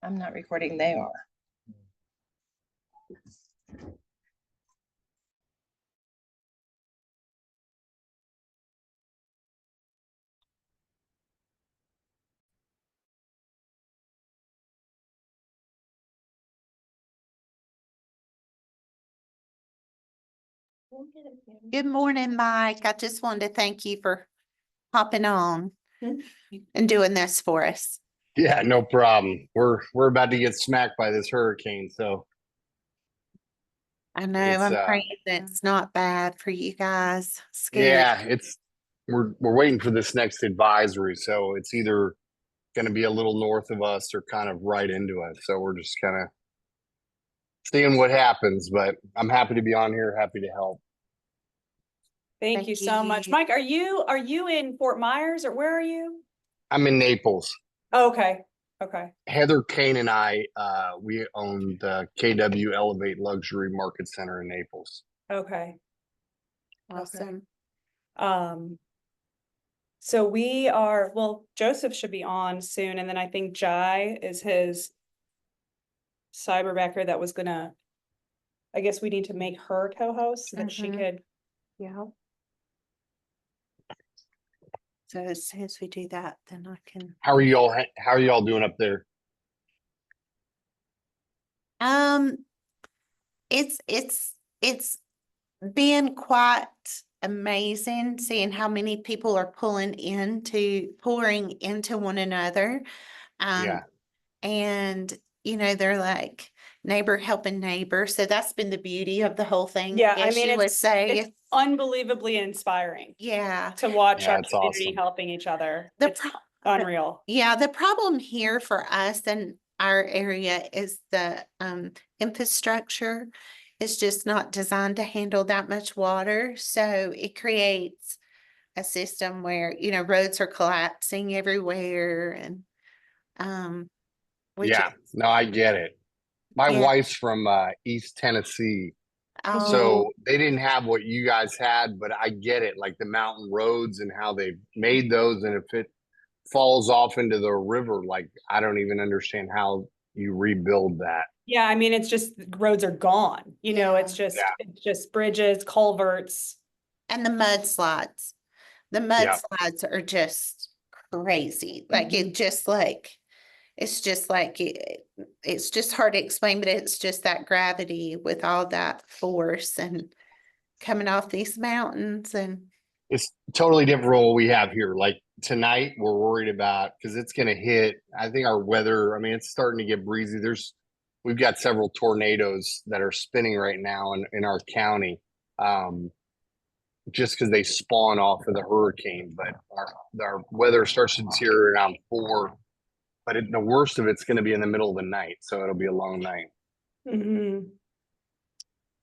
I'm not recording, they are. Good morning, Mike. I just wanted to thank you for hopping on and doing this for us. Yeah, no problem. We're about to get smacked by this hurricane, so I know, It's, I'm praying that it's not bad for you guys. Scary. yeah, we're waiting for this next advisory, so it's either going to be a little north of us or kind of right into us. So we're just kind of seeing what happens, but I'm happy to be on here, happy to help. Thank you so much. Mike, are you in Fort Myers or where are you? I'm in Naples. Oh, okay. Okay. Heather Kane and I, we own the KW Elevate Luxury Market Center in Naples. Okay. Awesome. So well, Joseph should be on soon. And then I think Jai is his cyberbacker that was gonna, I guess we need to make her co-host so that she could. Yeah. So as soon as we do that, then I can. How are y'all doing up there? It's been quite amazing seeing how many people are pouring into one another. Yeah. And they're like neighbor helping neighbor. So that's been the beauty of the whole thing. Yeah, I mean, it's unbelievably inspiring. Yeah. To watch Yeah, our it's community awesome. helping each other. It's unreal. Yeah, the problem here for us in our area is the infrastructure is just not designed to handle that much water. So it creates a system where, roads are collapsing everywhere and No, I get it. My Yeah. wife's from East Tennessee, Oh, so they didn't have what you guys had, but I get it, like the mountain roads and how they made those, and if it falls off into the river, like I don't even understand how you rebuild that. Yeah, I mean, it's just roads are gone. It's just bridges, culverts. and the mudslides. The mudslides are just crazy. Like it's just it's just hard to explain, but it's just that gravity with all that force and coming off these mountains and It's totally different from what we have here. Like tonight, we're worried about because it's going to hit. I think our weather. I mean, it's starting to get breezy. We've got several tornadoes that are spinning right now in our county, just because they spawn off of the hurricane. But our weather starts to deteriorate around 4. But the worst of it's going to be in the middle of the night, so it'll be a long night.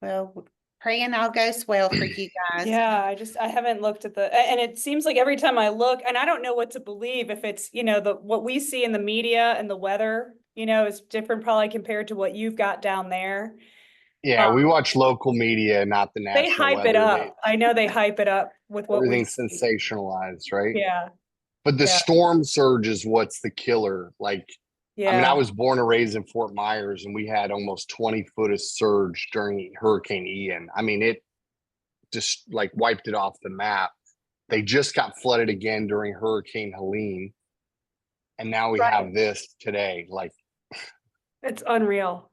well, praying all goes well for you guys. Yeah, I haven't looked at and it seems like every time I look, and I don't know what to believe if it's, what we see in the media and the weather, is different probably compared to what you've got down there. Yeah, we watch local media, not the national. They hype it up. I know they hype it up with what everything's sensationalized, right? Yeah. But the storm surge is what's the killer. Like, Yeah. I mean, I was born and raised in Fort Myers, and we had almost 20 foot of surge during Hurricane Ian. I mean, it just like wiped it off the map. They just got flooded again during Hurricane Helene, and now we have this today. Like, it's unreal.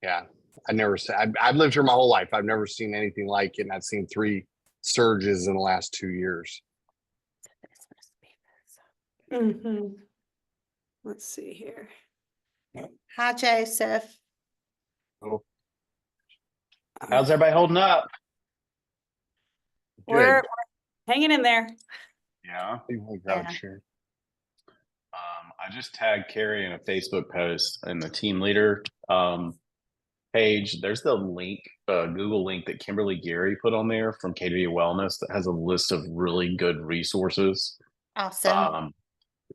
Yeah, I've lived here my whole life. I've never seen anything like it, and I've seen 3 surges in the last 2 years. Let's see here. Hi, Joseph. Oh. How's everybody holding up? We're hanging in there. Yeah. Yeah. Sure. I just tagged Carrie in a Facebook post in the team leader page. There's the link, Google link that Kimberly Gary put on there from KW Wellness that has a list of really good resources. Awesome.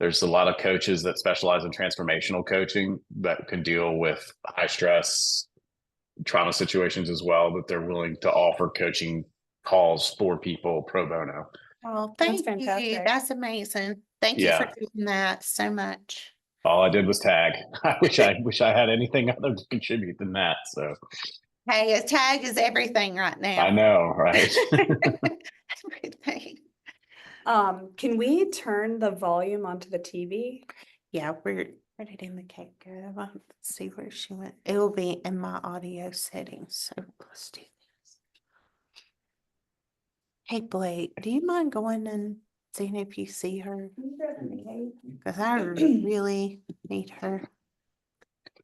There's a lot of coaches that specialize in transformational coaching that can deal with high stress, trauma situations as well, that they're willing to offer coaching calls for people pro bono. Oh, That's thank you. fantastic. That's amazing. Thank you for Yeah. doing that so much. All I did was tag. I wish I had anything other to contribute than that. So Hey, a tag is everything right now. I know, right? Everything. Can we turn the volume onto the TV? Yeah, where did Emma Kate go? Let's see where she went. It will be in my audio settings. So let's do this. Hey Blake, do you mind going and seeing if you see her? Because I really need her.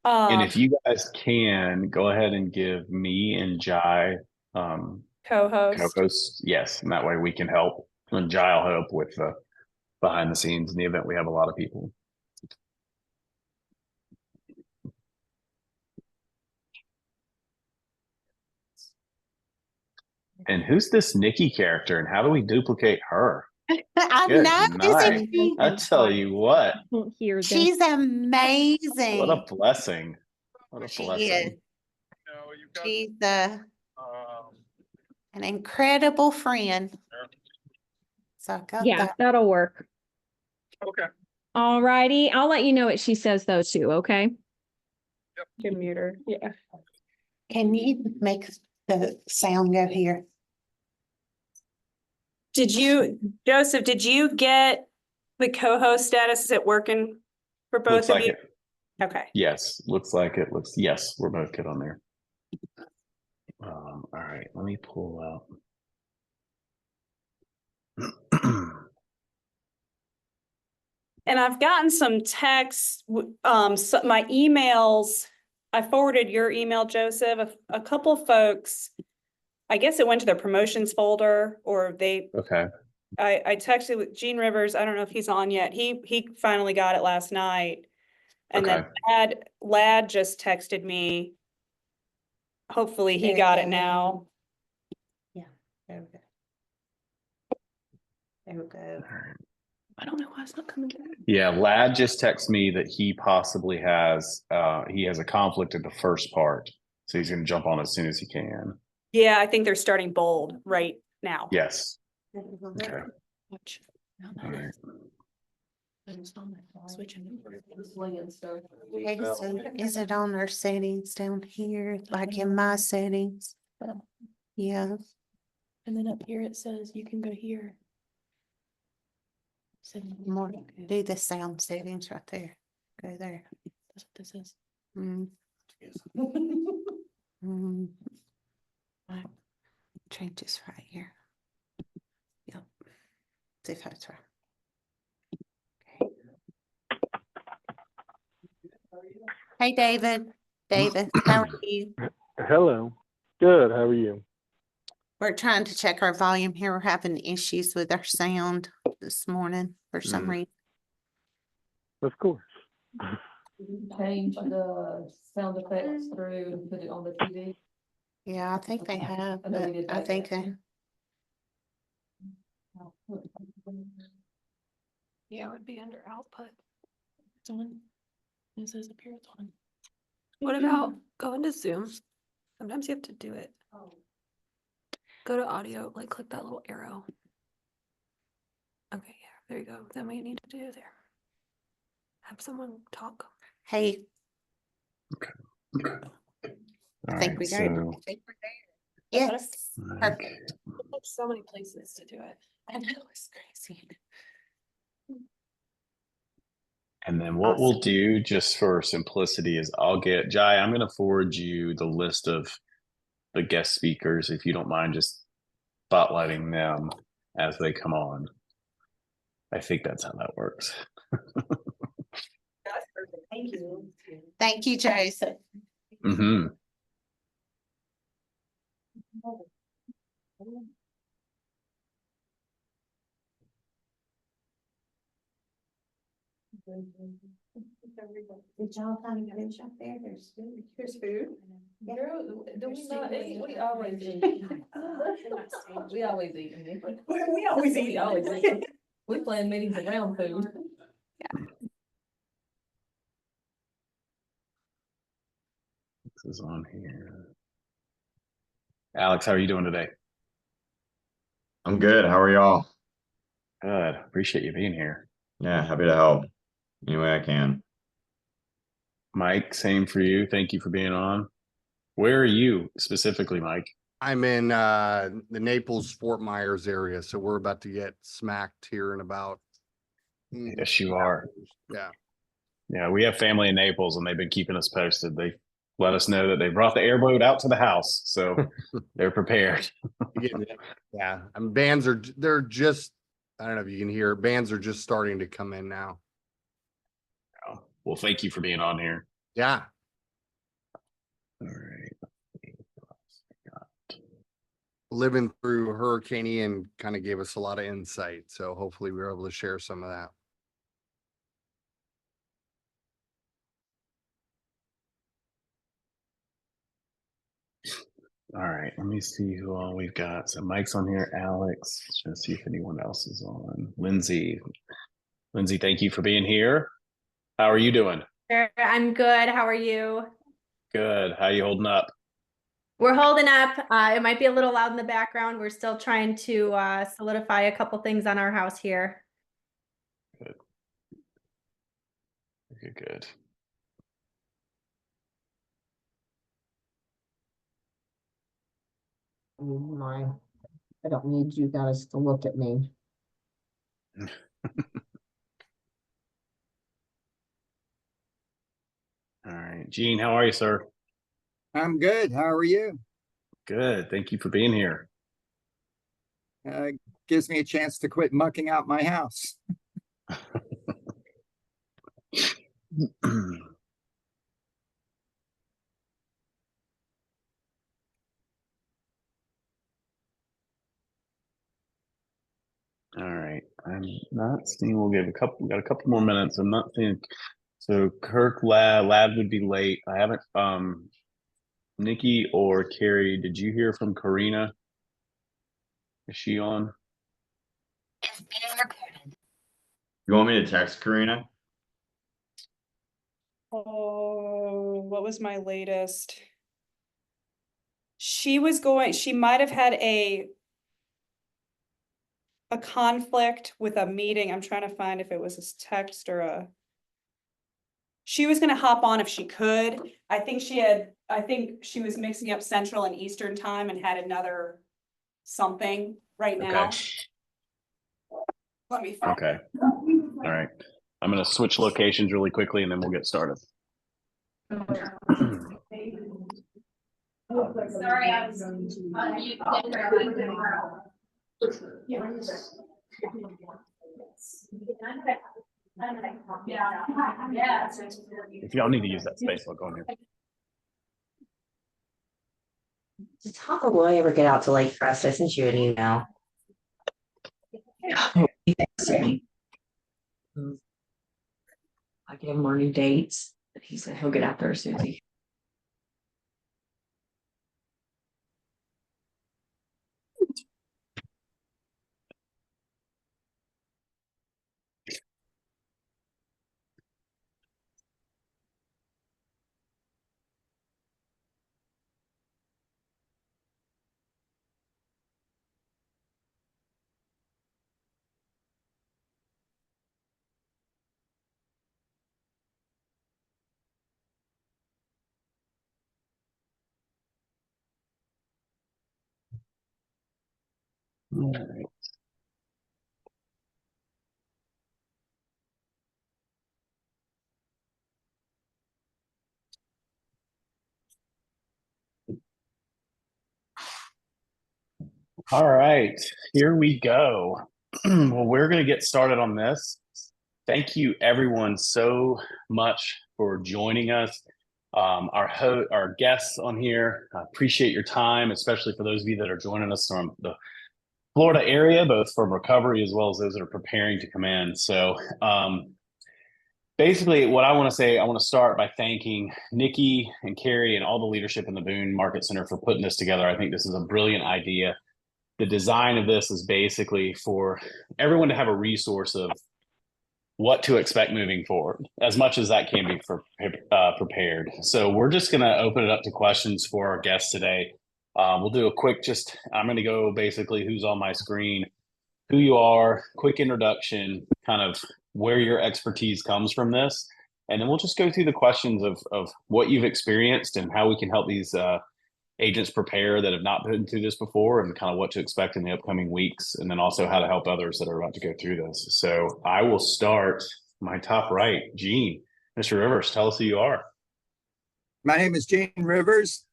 And if you guys can go ahead and give me and Jai Co-host. co-hosts, yes, and that way we can help. And Jai will help with the behind the scenes in the event we have a lot of people. And who's this Nikki character, and how do we duplicate her? I Good know, night. isn't she? I tell you what, Won't hear this. She's amazing. what a blessing! What a She blessing! is. She's an incredible friend. So I got Yeah, that. that'll work. Okay. All righty. I'll let you know what she says though too, okay? Can mute her. Yeah. Can you make the sound go here? Joseph, did you get the co-host status? Is it working for both Looks of like you? it. Okay. Yes, looks like it. Yes, we're both good on there. All right, let me pull out. And I've gotten some texts, my emails. I forwarded your email, Joseph. A couple folks, I guess it went to their promotions folder, or Okay. I texted with Gene Rivers. I don't know if he's on yet. He finally got it last night. And then Lad just texted me. Hopefully he There you got go. it now. There we go. There we go. I don't know why it's not coming through. Yeah, Lad just texted me that he possibly has a conflict in the first part, so he's going to jump on as soon as he can. Yeah, I think they're starting bold right now. Yes. Okay. Watch. All right. Switching. Okay, so is it on our settings down here, like in my settings? Yeah. And then up here it says you can go here. More, do the sound settings right there. Go there. That's what this is. Mm. Mm. Right. Change this right here. Yep. See if that's right. Okay. Hey, David. David, how are you? Hello. Good. How are you? We're trying to check our volume here. We're having issues with our sound this morning for some reason. Of course. Change the sound effects through and put it on the TV. Yeah, I think they have, I know we but did I that think yesterday. Yeah, it would be under output. It's on. It says up here it's on. What about going to Zoom? Sometimes you have to do it. Go to audio, like click that little arrow. Okay, yeah, there you go. Then what you need to do there. Have someone talk. hey, I All think right, we got so it. Yes. Perfect. okay. There's so many places to do it. I know, it's crazy. And then what we'll do, just for simplicity, is I'll get Jai. I'm going to forward you the list of the guest speakers, if you don't mind, just spotlighting them as they come on. I think that's how that works. Thank you. Thank you, Joseph. Mm-hmm. Did y'all find fish up there? There's food. Do we not eat? We always eat. We always eat. We always eat. We always eat. We plan meetings around food. This is on here. Alex, how are you doing today? I'm good. How are y'all? Good. Appreciate you being here. Yeah, happy to help any way I can. Mike, same for you. Thank you for being on. Where are you specifically, Mike? I'm in the Naples Fort Myers area, so we're about to get smacked here in about. Yes, you are. Yeah. Yeah, we have family in Naples and they've been keeping us posted. They let us know that they brought the airboat out to the house, so they're prepared. Yeah, and they're just, I don't know if you can hear, bands are just starting to come in now. Well, thank you for being on here. Yeah. All right. Living through Hurricane Ian kind of gave us a lot of insight, so hopefully we were able to share some of that. All right, let me see who all we've got. So Mike's on here, Alex. Trying to see if anyone else is on. Lindsay. Lindsay, thank you for being here. How are you doing? Sure, I'm good. How are you? Good. How you holding up? We're holding up. It might be a little loud in the background. We're still trying to solidify a couple things on our house here. Good. Good. My, I don't need you guys to look at me. All right. Gene, how are you, sir? I'm good. How are you? Good. Thank you for being here. Gives me a chance to quit mucking out my house. All right. I'm not seeing, we got a couple more minutes. I'm not seeing. So Kirk Lad would be late. I haven't, Nikki or Carrie, did you hear from Karina? Is she on? You want me to text Karina? Oh, what was my latest? She might have had a conflict with a meeting. I'm trying to find if it was a text or she was gonna hop on if she could. I think she was mixing up Central and Eastern time and had another something right now. Okay. Let me find Okay. All right. I'm going to switch locations really quickly and then we'll get started. Sorry, I was on mute. If y'all need to use that space, I'll go in here. Did Tom or Willie ever get out to Lake Crest? I sent you an email. He texted me. I gave him more new dates, but he said he'll get out there as soon as he. All right. All right, here we go. Well, we're going to get started on this. Thank you everyone so much for joining us. our guests on here. I appreciate your time, especially for those of you that are joining us from the Florida area, both from recovery as well as those that are preparing to come in. So basically what I want to say, I want to start by thanking Nikki and Carrie and all the leadership in the Boone Market Center for putting this together. I think this is a brilliant idea. The design of this is basically for everyone to have a resource of what to expect moving forward, as much as that can be prepared. So we're just going to open it up to questions for our guests today. We'll do a quick, I'm going to go basically who's on my screen, who you are, quick introduction, kind of where your expertise comes from this. And then we'll just go through the questions of what you've experienced and how we can help these agents prepare that have not been through this before, and kind of what to expect in the upcoming weeks, and then also how to help others that are about to go through this. So I will start my top right. Gene, Mr. Rivers, tell us who you are. My name is Gene Rivers.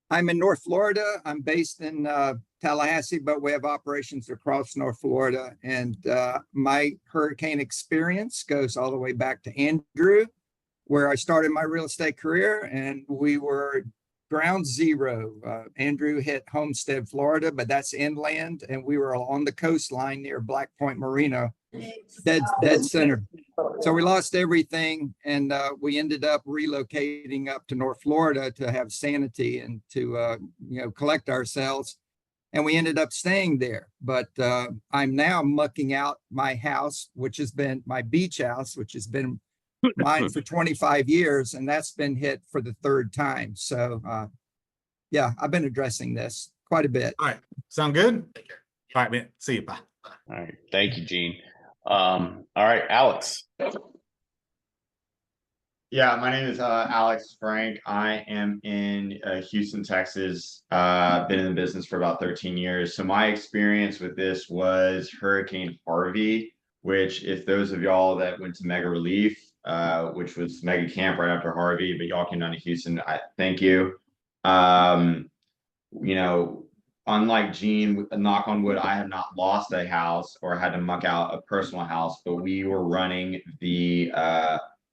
I'm in North Florida. I'm based in Tallahassee, but we have operations across North Florida. And my hurricane experience goes all the way back to Andrew, where I started my real estate career, and we were ground zero. Andrew hit Homestead, Florida, but that's inland, and we were on the coastline near Black Point Marina, dead center. So we lost everything, and we ended up relocating up to North Florida to have sanity and to collect ourselves. And we ended up staying there. But I'm now mucking out my house, which has been my beach house, which has been mine for 25 years, and that's been hit for the third time. So yeah, I've been addressing this quite a bit. All right. Sound good? All right, man. See you. Bye. All right. Thank you, Gene. All right, Alex. Yeah, my name is Alex Frank. I am in Houston, Texas. Been in the business for about 13 years. So my experience with this was Hurricane Harvey, which if those of y'all that went to Mega Relief, which was mega camp right after Harvey, but y'all came down to Houston, thank you. Unlike Gene, knock on wood, I have not lost a house or had to muck out a personal house, but we were running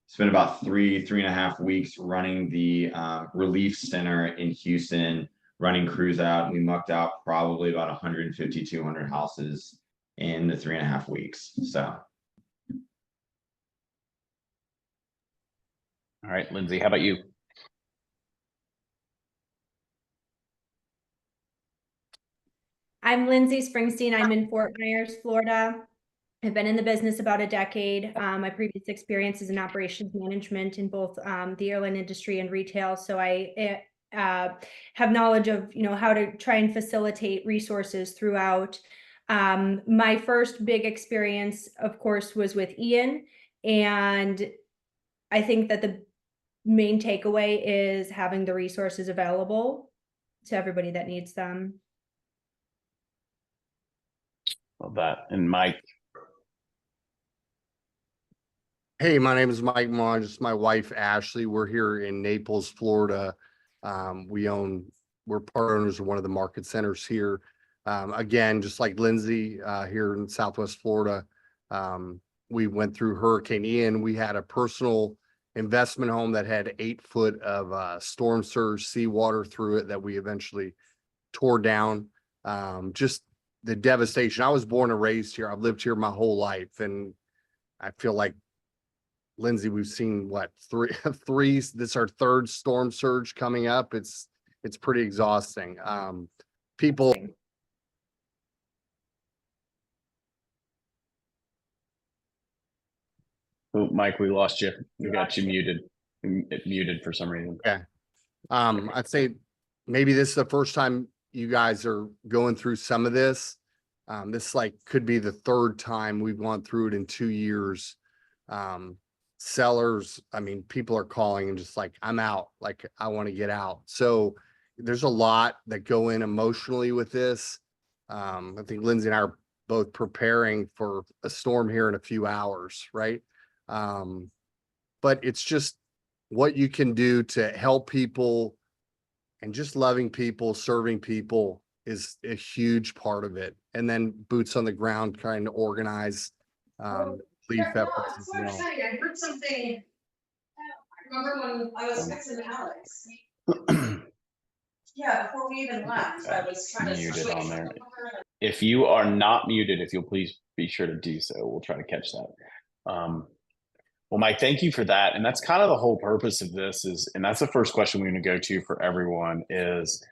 spent about 3.5 weeks running the relief center in Houston, running crews out. We mucked out probably about 150, 200 houses in the 3.5 weeks. So. All right, Lindsay, how about you? I'm Lindsay Springsteen. I'm in Fort Myers, Florida. I've been in the business about a decade. My previous experience is in operations management in both the airline industry and retail. So I have knowledge of how to try and facilitate resources throughout. My first big experience, of course, was with Ian, and I think that the main takeaway is having the resources available to everybody that needs them. Love that. And Mike. Hey, my name is Mike Monge. It's my wife, Ashley. We're here in Naples, Florida. We're part owners of one of the market centers here. Again, just like Lindsay, here in Southwest Florida, we went through Hurricane Ian. We had a personal investment home that had 8 foot of storm surge seawater through it that we eventually tore down. Just the devastation. I was born and raised here. I've lived here my whole life, and I feel like, Lindsay, we've seen what, three, this is our third storm surge coming up. It's pretty exhausting. People. Oh, Mike, we lost you. We got you muted. Muted for some reason. Okay. I'd say maybe this is the first time you guys are going through some of this. This could be the third time we've gone through it in 2 years. Sellers, people are calling and just like, I'm out, like I want to get out. So there's a lot that go in emotionally with this. I think Lindsay and I are both preparing for a storm here in a few hours, right? But it's just what you can do to help people, and just loving people, serving people is a huge part of it. And then boots on the ground, trying to organize relief efforts as well. I heard something. Remember when I was fixing Alex? Yeah, before we even left, I was trying to Muted switch. on there. If you are not muted, if you'll please be sure to do so, we'll try to catch that. Well, Mike, thank you for that. And that's kind of the whole purpose of this is, and that's the first question we're going to go to for everyone is,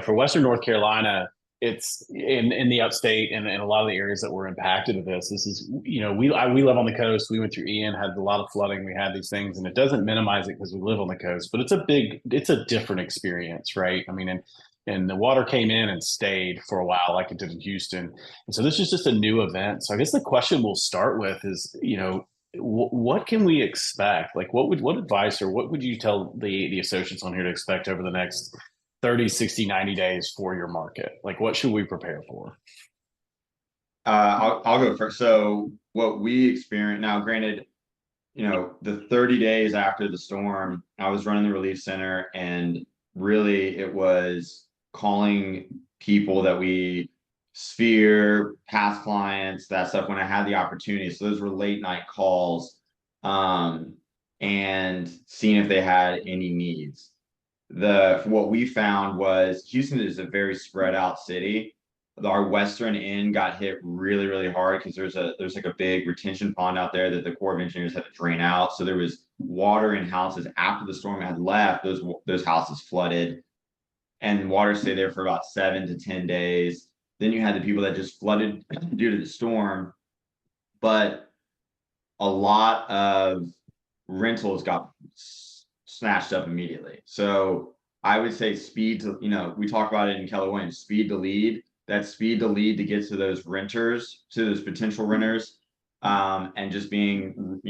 for Western North Carolina, it's in the upstate and in a lot of the areas that were impacted with this. This is, we live on the coast. We went through Ian, had a lot of flooding. We had these things, and it doesn't minimize it because we live on the coast, but it's a different experience, right? I mean, and the water came in and stayed for a while, like it did in Houston. And so this is just a new event. So I guess the question we'll start with is, what can we expect? Like, what advice or what would you tell the associates on here to expect over the next 30, 60, 90 days for your market? Like, what should we prepare for? I'll go first. So what we experienced now, granted, the 30 days after the storm, I was running the relief center, and really it was calling people that we Sphere, past clients, that stuff when I had the opportunity. So those were late night calls, and seeing if they had any needs. What we found was Houston is a very spread out city. Our western end got hit really, really hard because there's like a big retention pond out there that the Corps of Engineers had to drain out. So there was water in houses after the storm had left. Those houses flooded, and water stayed there for about 7 to 10 days. Then you had the people that just flooded due to the storm, but a lot of rentals got snatched up immediately. So I would say speed to, we talk about it in Keller Williams, speed to lead. That speed to lead to get to those renters, to those potential renters, and just being,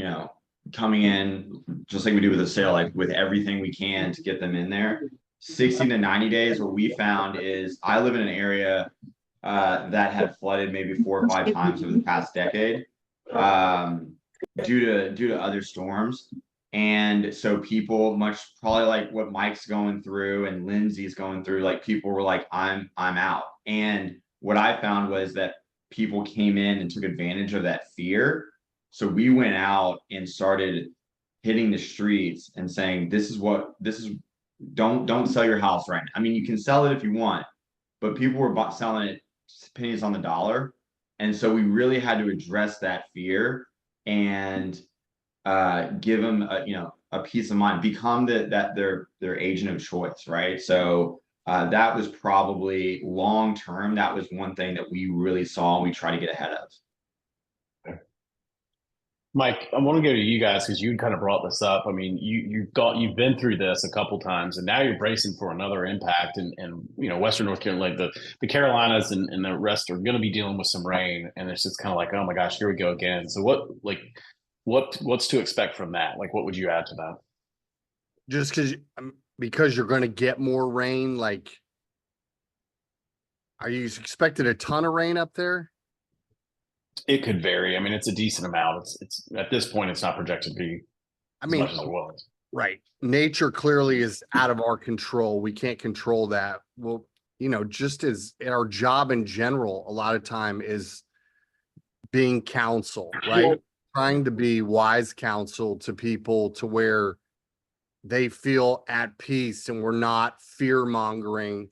coming in just like we do with a sale, like with everything we can to get them in there. 60 to 90 days, what we found is I live in an area that had flooded maybe 4 or 5 times over the past decade, due to other storms. And so people, much probably like what Mike's going through and Lindsay's going through, like people were like, I'm out. And what I found was that people came in and took advantage of that fear. So we went out and started hitting the streets and saying, don't sell your house right now. I mean, you can sell it if you want, but people were selling it pennies on the dollar. And so we really had to address that fear and give them a peace of mind, become their agent of choice, right? So that was probably long term. That was one thing that we really saw and we try to get ahead of. Mike, I want to go to you guys because you kind of brought this up. I mean, you've been through this a couple times, and now you're bracing for another impact. And Western North Carolina, the Carolinas and the rest are going to be dealing with some rain, and it's just kind of like, oh my gosh, here we go again. So what's to expect from that? Like, what would you add to that? Just because you're going to get more rain, like, are you expecting a ton of rain up there? It could vary. I mean, it's a decent amount. It's at this point, it's not projected to be as much as it was. Right. Nature clearly is out of our control. We can't control that. Well, just as our job in general, a lot of time is being counsel, right? Trying to be wise counsel to people to where they feel at peace and we're not fear mongering.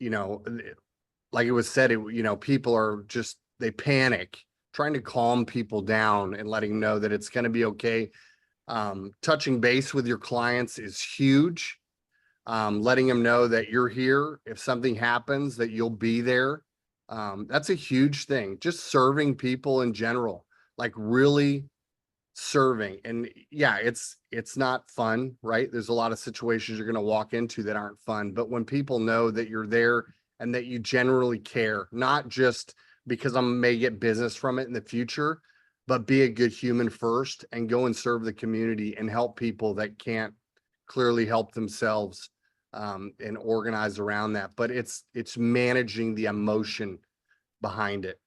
Like it was said, people are just, they panic, trying to calm people down and letting them know that it's going to be okay. Touching base with your clients is huge. Letting them know that you're here. If something happens, that you'll be there. That's a huge thing. Just serving people in general, like really serving. And yeah, it's not fun, right? There's a lot of situations you're going to walk into that aren't fun, but when people know that you're there and that you generally care, not just because I may get business from it in the future, but be a good human first and go and serve the community and help people that can't clearly help themselves, and organize around that. But it's managing the emotion behind it.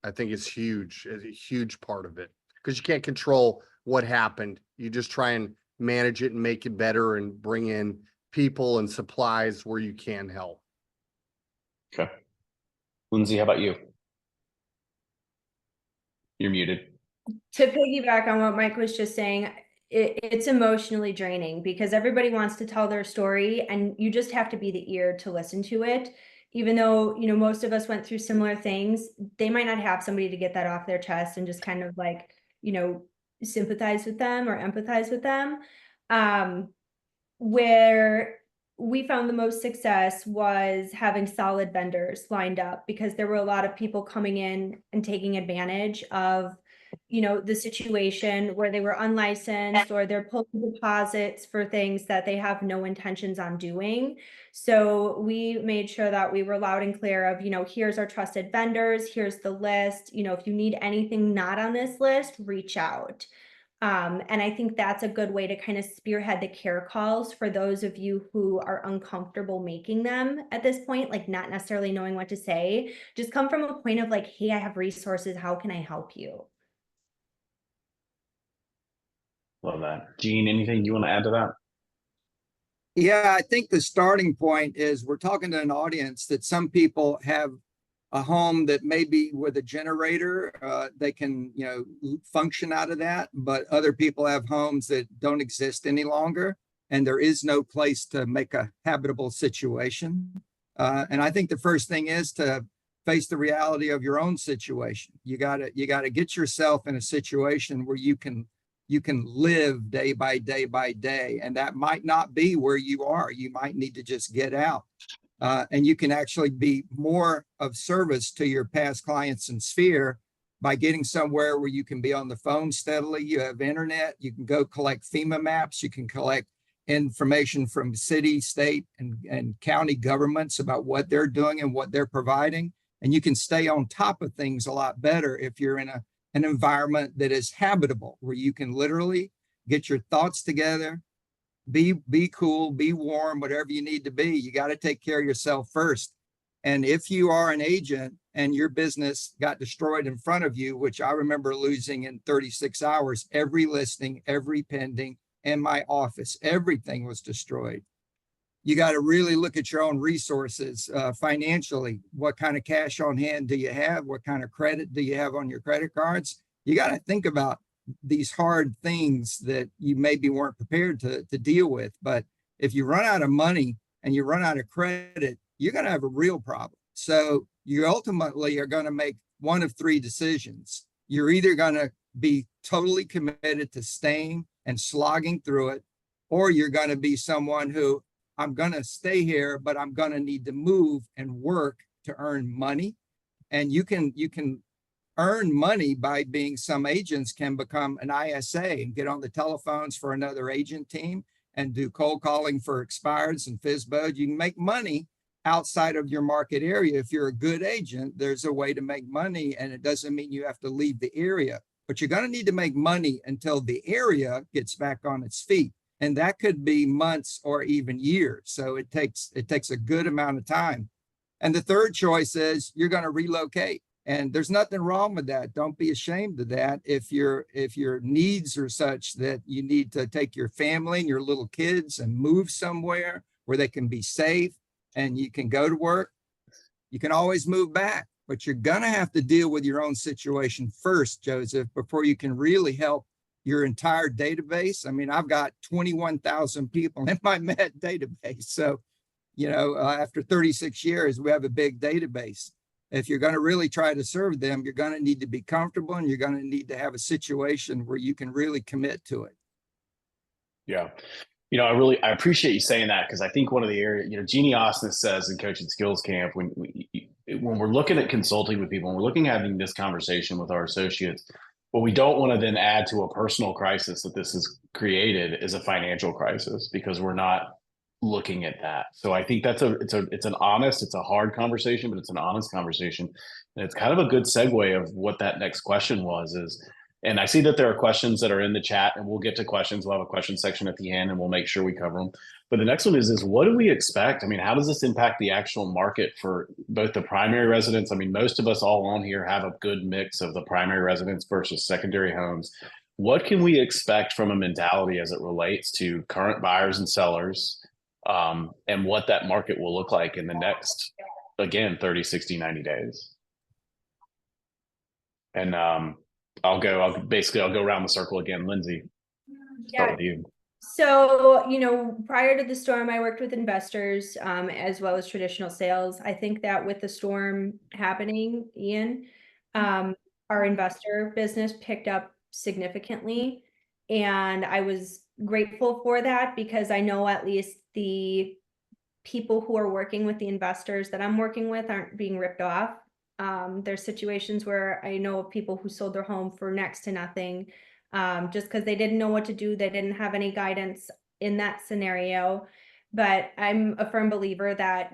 I think it's huge. It's a huge part of it because you can't control what happened. You just try and manage it and make it better and bring in people and supplies where you can help. Okay. Lindsay, how about you? You're muted. To piggyback on what Mike was just saying, it's emotionally draining because everybody wants to tell their story and you just have to be the ear to listen to it. Even though, you know, most of us went through similar things, they might not have somebody to get that off their chest and just kind of like, you know, sympathize with them or empathize with them. Where we found the most success was having solid vendors lined up because there were a lot of people coming in and taking advantage of, you know, the situation where they were unlicensed or they're pulling deposits for things that they have no intentions on doing. So we made sure that we were loud and clear of, you know, here's our trusted vendors, here's the list, you know, if you need anything not on this list, reach out. And I think that's a good way to kind of spearhead the care calls for those of you who are uncomfortable making them at this point, like not necessarily knowing what to say. Just come from a point of like, hey, I have resources. How can I help you? Love that. Gene, anything you want to add to that? Yeah, I think the starting point is we're talking to an audience that some people have a home that maybe with a generator, they can, you know, function out of that, but other people have homes that don't exist any longer, and there is no place to make a habitable situation. And I think the first thing is to face the reality of your own situation. You gotta get yourself in a situation where you can live day by day by day, and that might not be where you are. You might need to just get out. And you can actually be more of service to your past clients and sphere by getting somewhere where you can be on the phone steadily. You have internet, you can go collect FEMA maps, you can collect information from city, state, and county governments about what they're doing and what they're providing. And you can stay on top of things a lot better if you're in an environment that is habitable, where you can literally get your thoughts together, be cool, be warm, whatever you need to be. You got to take care of yourself first. And if you are an agent and your business got destroyed in front of you, which I remember losing in 36 hours, every listing, every pending in my office, everything was destroyed. You got to really look at your own resources financially. What kind of cash on hand do you have? What kind of credit do you have on your credit cards? You got to think about these hard things that you maybe weren't prepared to deal with. But if you run out of money and you run out of credit, you're going to have a real problem. So you ultimately are going to make one of three decisions. You're either going to be totally committed to staying and slogging through it, or you're going to be someone who, I'm going to stay here, but I'm going to need to move and work to earn money. And you can earn money by being, some agents can become an ISA and get on the telephones for another agent team and do cold calling for expireds and FSBO. You can make money outside of your market area. If you're a good agent, there's a way to make money, and it doesn't mean you have to leave the area, but you're going to need to make money until the area gets back on its feet. And that could be months or even years. So it takes a good amount of time. And the third choice is you're going to relocate. And there's nothing wrong with that. Don't be ashamed of that. If your needs are such that you need to take your family and your little kids and move somewhere where they can be safe and you can go to work, you can always move back. But you're going to have to deal with your own situation first, Joseph, before you can really help your entire database. I mean, I've got 21,000 people in my Met database. So, you know, after 36 years, we have a big database. If you're going to really try to serve them, you're going to need to be comfortable, and you're going to need to have a situation where you can really commit to it. Yeah. You know, I appreciate you saying that, because I think one of the areas, you know, Jeannie Austin says in Coaching Skills Camp, when we're looking at consulting with people, when we're looking at having this conversation with our associates, what we don't want to then add to a personal crisis that this has created is a financial crisis, because we're not looking at that. So I think it's an honest, it's a hard conversation, but it's an honest conversation. And it's kind of a good segue of what that next question was is, and I see that there are questions that are in the chat, and we'll get to questions. We'll have a question section at the end, and we'll make sure we cover them. But the next one is what do we expect? I mean, how does this impact the actual market for both the primary residents? I mean, most of us all on here have a good mix of the primary residents versus secondary homes. What can we expect from a mentality as it relates to current buyers and sellers, and what that market will look like in the next, again, 30, 60, 90 days? And I'll go around the circle again. Lindsay. Start with you. So, prior to the storm, I worked with investors, as well as traditional sales. I think that with the storm happening, Ian, our investor business picked up significantly. And I was grateful for that because I know at least the people who are working with the investors that I'm working with aren't being ripped off. There's situations where I know of people who sold their home for next to nothing, just because they didn't know what to do. They didn't have any guidance in that scenario. But I'm a firm believer that,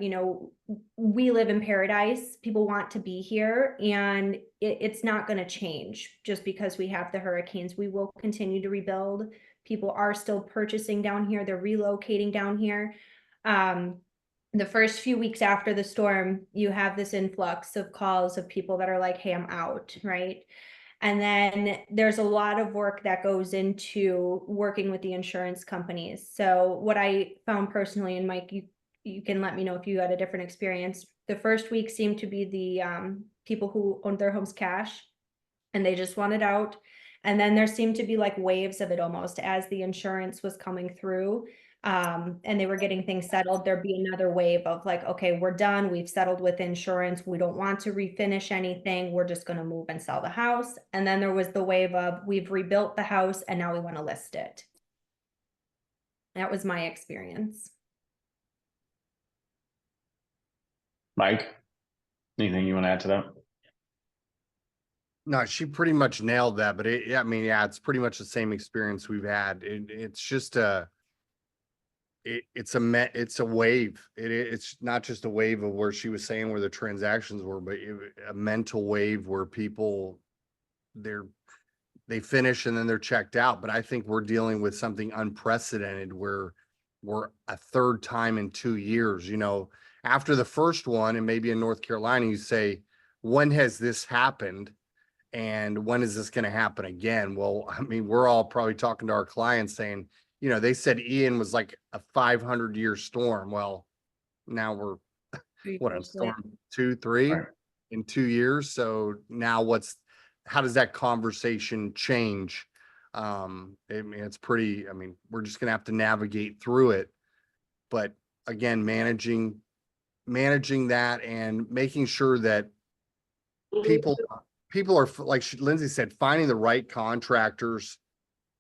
we live in paradise. People want to be here, and it's not going to change just because we have the hurricanes. We will continue to rebuild. People are still purchasing down here. They're relocating down here. The first few weeks after the storm, you have this influx of calls of people that are like, hey, I'm out, right? And then there's a lot of work that goes into working with the insurance companies. So what I found personally, and Mike, you can let me know if you had a different experience. The first week seemed to be the people who owned their homes cash and they just wanted out. And then there seemed to be like waves of it almost as the insurance was coming through. And they were getting things settled. There'd be another wave of like, okay, we're done. We've settled with insurance. We don't want to refinish anything. We're just going to move and sell the house. And then there was the wave of we've rebuilt the house and now we want to list it. That was my experience. Mike, anything you want to add to that? No, she pretty much nailed that, but it's pretty much the same experience we've had. It's just it's a wave. It's not just a wave of where she was saying where the transactions were, but a mental wave where people they finish and then they're checked out. But I think we're dealing with something unprecedented where we're a third time in 2 years. After the first one, and maybe in North Carolina, you say, when has this happened? And when is this going to happen again? Well, I mean, we're all probably talking to our clients saying, they said Ian was like a 500-year storm. Well, now we're a storm 2, 3 in 2 years. So now how does that conversation change? It's pretty, we're just going to have to navigate through it. But again, managing that and making sure that people are, like Lindsay said, finding the right contractors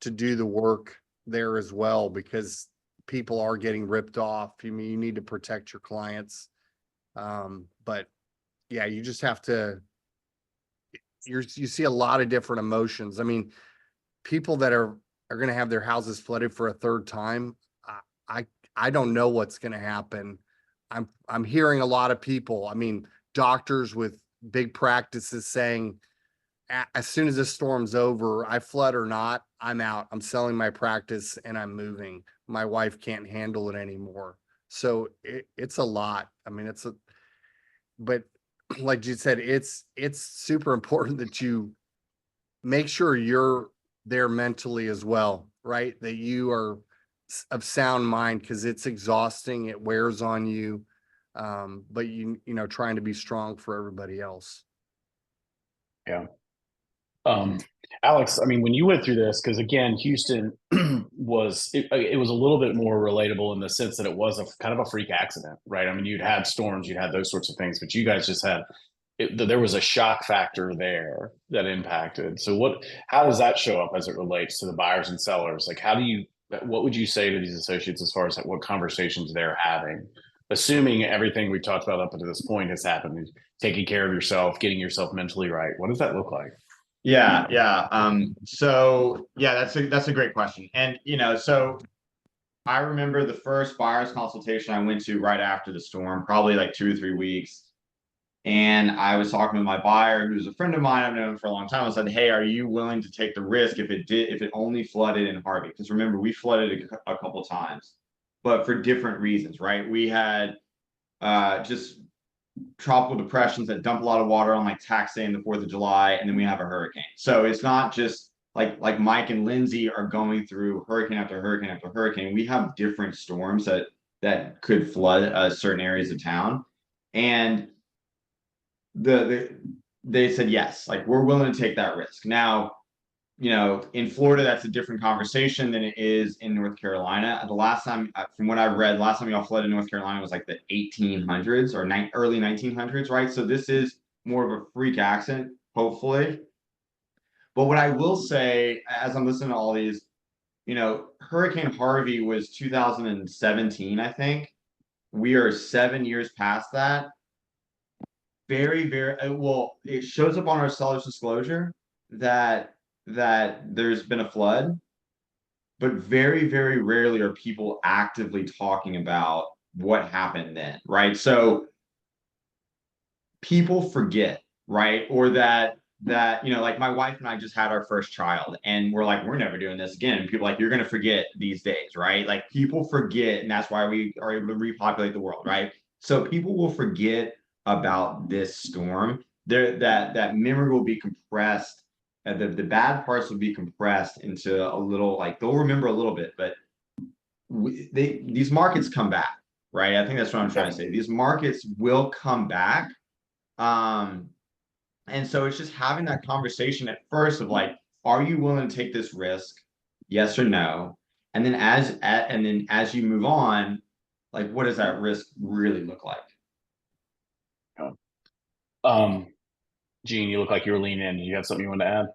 to do the work there as well, because people are getting ripped off. You need to protect your clients. But yeah, you just have to, you see a lot of different emotions. People that are going to have their houses flooded for a third time. I don't know what's going to happen. I'm hearing a lot of people, doctors with big practices saying, as soon as this storm's over, I flood or not, I'm out. I'm selling my practice and I'm moving. My wife can't handle it anymore. So it's a lot. But like you said, it's super important that you make sure you're there mentally as well, right? That you are of sound mind, because it's exhausting. It wears on you. But trying to be strong for everybody else. Yeah. Alex, when you went through this, because again, Houston was a little bit more relatable in the sense that it was a kind of a freak accident, right? You'd had storms, you'd had those sorts of things, but you guys just had there was a shock factor there that impacted. So how does that show up as it relates to the buyers and sellers? Like, what would you say to these associates as far as what conversations they're having, assuming everything we talked about up until this point has happened, taking care of yourself, getting yourself mentally right? What does that look like? Yeah. So yeah, that's a great question. And, so I remember the first buyer's consultation I went to right after the storm, probably like 2 or 3 weeks. And I was talking with my buyer, who's a friend of mine I've known for a long time. I said, hey, are you willing to take the risk if it only flooded in Harvey? Because remember, we flooded a couple times, but for different reasons, right? We had just tropical depressions that dump a lot of water on like tax day and the 4th of July, and then we have a hurricane. So it's not just like Mike and Lindsay are going through hurricane after hurricane after hurricane. We have different storms that could flood certain areas of town. And they said yes, like we're willing to take that risk. Now, you know, in Florida, that's a different conversation than it is in North Carolina. The last time, from what I read, last time y'all flooded in North Carolina was like the 1800s or early 1900s, right? So this is more of a freak accident, hopefully. But what I will say, as I'm listening to all these, you know, Hurricane Harvey was 2017, I think. We are 7 years past that. Very, well, it shows up on our seller's disclosure that there's been a flood, but very rarely are people actively talking about what happened then, right? So people forget, right? Or that you know, like my wife and I just had our first child and we're like, we're never doing this again. People are like, you're gonna forget these days, right? Like people forget, and that's why we are able to repopulate the world, right? So people will forget about this storm. That memory will be compressed. The bad parts will be compressed into a little, like they'll remember a little bit, but these markets come back, right? I think that's what I'm trying to say. These markets will come back. And so it's just having that conversation at first of like, are you willing to take this risk? Yes or no? And then as you move on, like what does that risk really look like? Gene, you look like you were leaning in. Do you have something you want to add?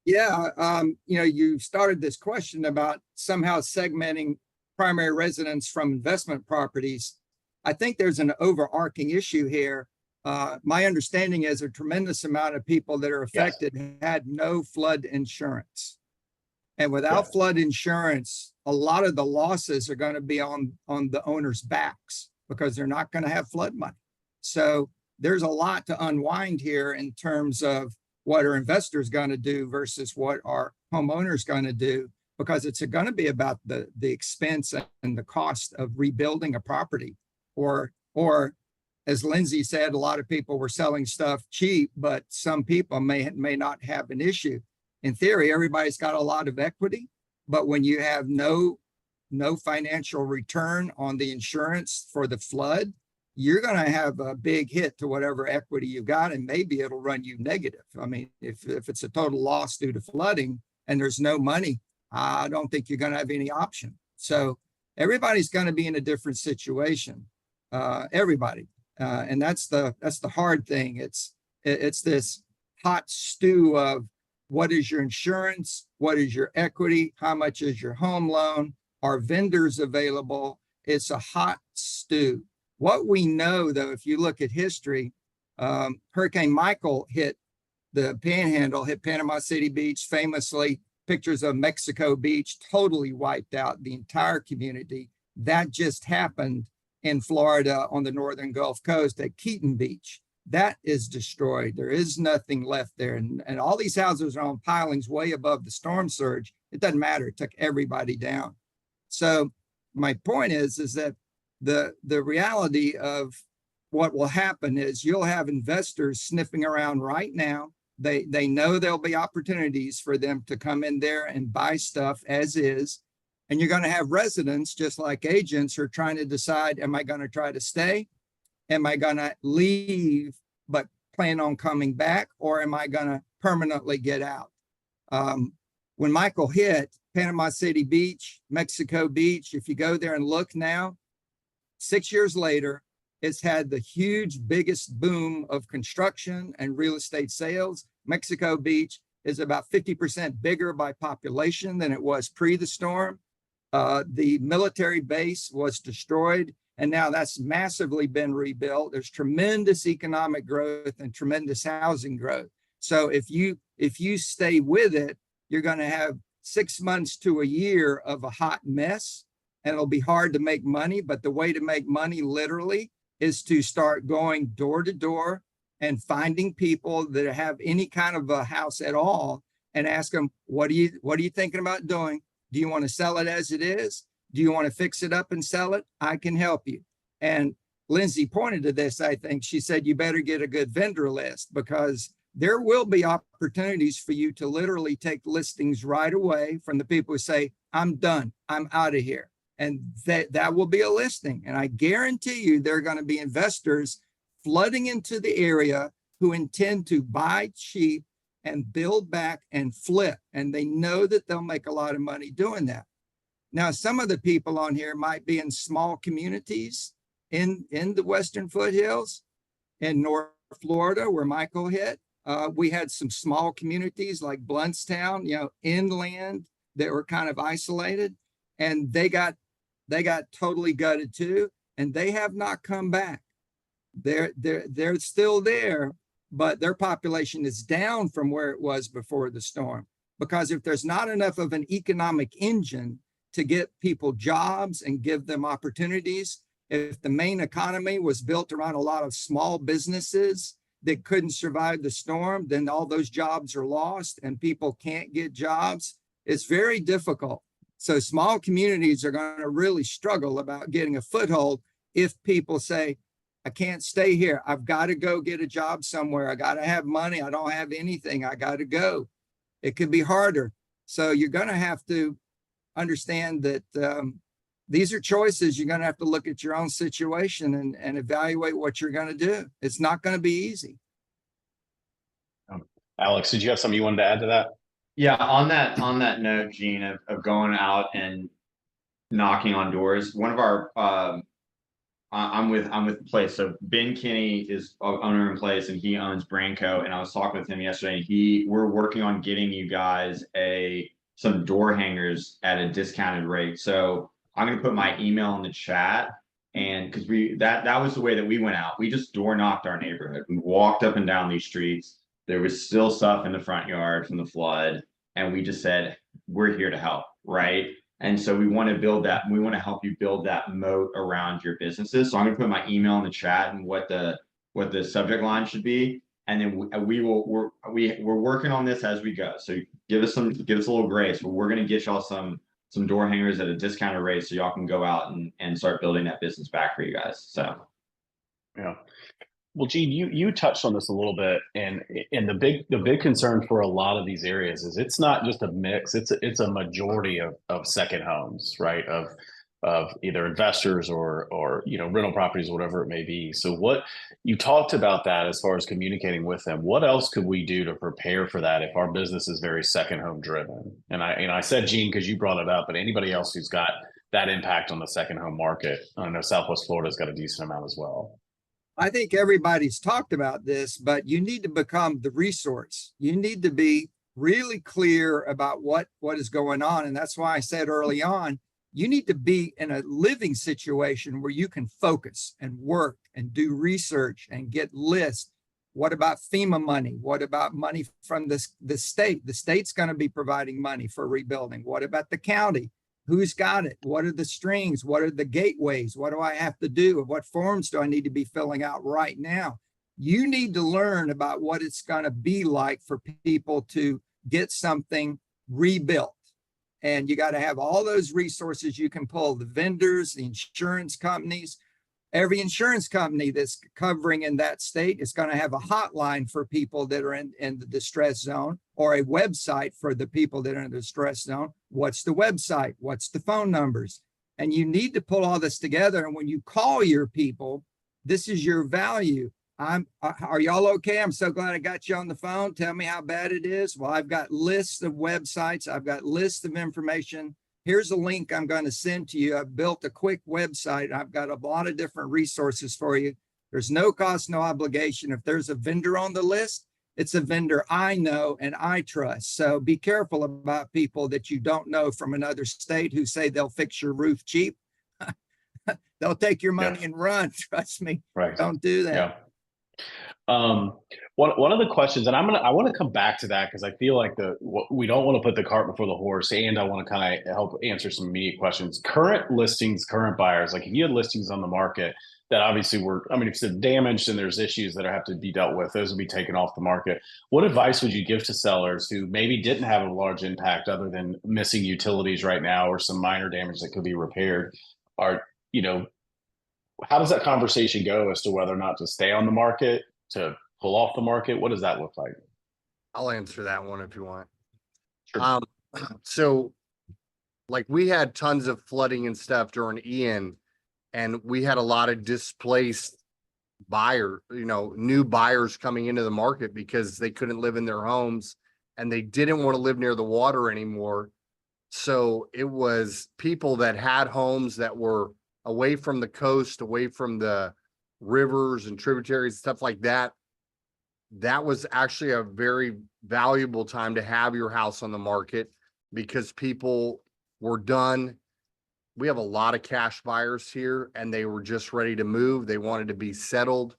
Yeah, you know, you started this question about somehow segmenting primary residence from investment properties. I think there's an overarching issue here. My understanding is a tremendous amount of people that are affected had no flood insurance. And without flood insurance, a lot of the losses are going to be on the owner's backs because they're not going to have flood money. So there's a lot to unwind here in terms of what are investors going to do versus what are homeowners going to do, because it's going to be about the expense and the cost of rebuilding a property. Or as Lindsay said, a lot of people were selling stuff cheap, but some people may not have an issue. In theory, everybody's got a lot of equity, but when you have no financial return on the insurance for the flood, you're going to have a big hit to whatever equity you got, and maybe it'll run you negative. I mean, if it's a total loss due to flooding and there's no money, I don't think you're going to have any option. So everybody's going to be in a different situation. Everybody. And that's the hard thing. It's this hot stew of what is your insurance? What is your equity? How much is your home loan? Are vendors available? It's a hot stew. What we know, though, if you look at history, Hurricane Michael hit the Panhandle, hit Panama City Beach, famously. Pictures of Mexico Beach totally wiped out the entire community. That just happened in Florida on the northern Gulf Coast at Keaton Beach. That is destroyed. There is nothing left there. And all these houses are on pilings way above the storm surge. It doesn't matter. It took everybody down. So my point is that the reality of what will happen is you'll have investors sniffing around right now. They know there'll be opportunities for them to come in there and buy stuff as is. And you're going to have residents, just like agents, who are trying to decide, am I going to try to stay? Am I going to leave but plan on coming back? Or am I going to permanently get out? When Michael hit Panama City Beach, Mexico Beach, if you go there and look now, 6 years later, it's had the biggest boom of construction and real estate sales. Mexico Beach is about 50% bigger by population than it was pre the storm. The military base was destroyed, and now that's massively been rebuilt. There's tremendous economic growth and tremendous housing growth. So if you stay with it, you're going to have 6 months to a year of a hot mess, and it'll be hard to make money. But the way to make money literally is to start going door to door and finding people that have any kind of a house at all and ask them, what are you thinking about doing? Do you want to sell it as it is? Do you want to fix it up and sell it? I can help you. And Lindsay pointed to this, I think. She said, you better get a good vendor list, because there will be opportunities for you to literally take listings right away from the people who say, I'm done, I'm out of here. And that will be a listing. And I guarantee you there are going to be investors flooding into the area who intend to buy cheap and build back and flip. And they know that they'll make a lot of money doing that. Now, some of the people on here might be in small communities in the Western foothills, in North Florida, where Michael hit. We had some small communities like Bluntstown, inland, that were kind of isolated, and they got totally gutted too, and they have not come back. They're still there, but their population is down from where it was before the storm. Because if there's not enough of an economic engine to get people jobs and give them opportunities, if the main economy was built around a lot of small businesses that couldn't survive the storm, then all those jobs are lost and people can't get jobs. It's very difficult. So small communities are going to really struggle about getting a foothold if people say, I can't stay here. I've got to go get a job somewhere. I got to have money. I don't have anything. I got to go. It could be harder. So you're going to have to understand that these are choices. You're going to have to look at your own situation and evaluate what you're going to do. It's not going to be easy. Alex, did you have something you wanted to add to that? Yeah, on that note, Gene, of going out and knocking on doors, one of our I'm with the place. So Ben Kinney is owner in place and he owns Branco. And I was talking with him yesterday. We're working on getting you guys some door hangers at a discounted rate. So I'm gonna put my email in the chat, and because that was the way that we went out. We just door knocked our neighborhood. We walked up and down these streets. There was still stuff in the front yard from the flood, and we just said, we're here to help, right? And so we want to build that. We want to help you build that moat around your businesses. So I'm going to put my email in the chat and what the subject line should be, and then we're working on this as we go. So give us a little grace. But we're going to get y'all some door hangers at a discounted rate, so y'all can go out and start building that business back for you guys. So yeah. Well, Gene, you touched on this a little bit, and the big concern for a lot of these areas is it's not just a mix; it's a majority of second homes, right? Of either investors or rental properties, whatever it may be. So, what you talked about that as far as communicating with them, what else could we do to prepare for that if our business is very second home driven? And I said Gene because you brought it up, but anybody else who's got that impact on the second home market, I know Southwest Florida's got a decent amount as well. I think everybody's talked about this, but you need to become the resource. You need to be really clear about what is going on. And that's why I said early on, you need to be in a living situation where you can focus and work and do research and get lists. What about FEMA money? What about money from the state? The state's going to be providing money for rebuilding. What about the county? Who's got it? What are the strings? What are the gateways? What do I have to do? What forms do I need to be filling out right now? You need to learn about what it's going to be like for people to get something rebuilt. And you got to have all those resources you can pull, the vendors, the insurance companies. Every insurance company that's covering in that state is going to have a hotline for people that are in the distress zone, or a website for the people that are in the distress zone. What's the website? What's the phone numbers? And you need to pull all this together. And when you call your people, this is your value. Are y'all okay? I'm so glad I got you on the phone. Tell me how bad it is. Well, I've got lists of websites. I've got lists of information. Here's a link I'm going to send to you. I've built a quick website. I've got a lot of different resources for you. There's no cost, no obligation. If there's a vendor on the list, it's a vendor I know and I trust. So be careful about people that you don't know from another state who say they'll fix your roof cheap. They'll take your money and run. Trust me. Right. Don't do that. Yeah. One of the questions, and I want to come back to that because I feel like we don't want to put the cart before the horse, and I want to kind of help answer some immediate questions. Current listings, current buyers, like if you had listings on the market that obviously if it's damaged and there's issues that have to be dealt with, those would be taken off the market. What advice would you give to sellers who maybe didn't have a large impact other than missing utilities right now or some minor damage that could be repaired? How does that conversation go as to whether or not to stay on the market, to pull off the market? What does that look like? I'll answer that one if you want. Sure. So like we had tons of flooding and stuff during Ian, and we had a lot of displaced new buyers coming into the market because they couldn't live in their homes and they didn't want to live near the water anymore. So it was people that had homes that were away from the coast, away from the rivers and tributaries, stuff like that. That was actually a very valuable time to have your house on the market because people were done. We have a lot of cash buyers here and they were just ready to move. They wanted to be settled,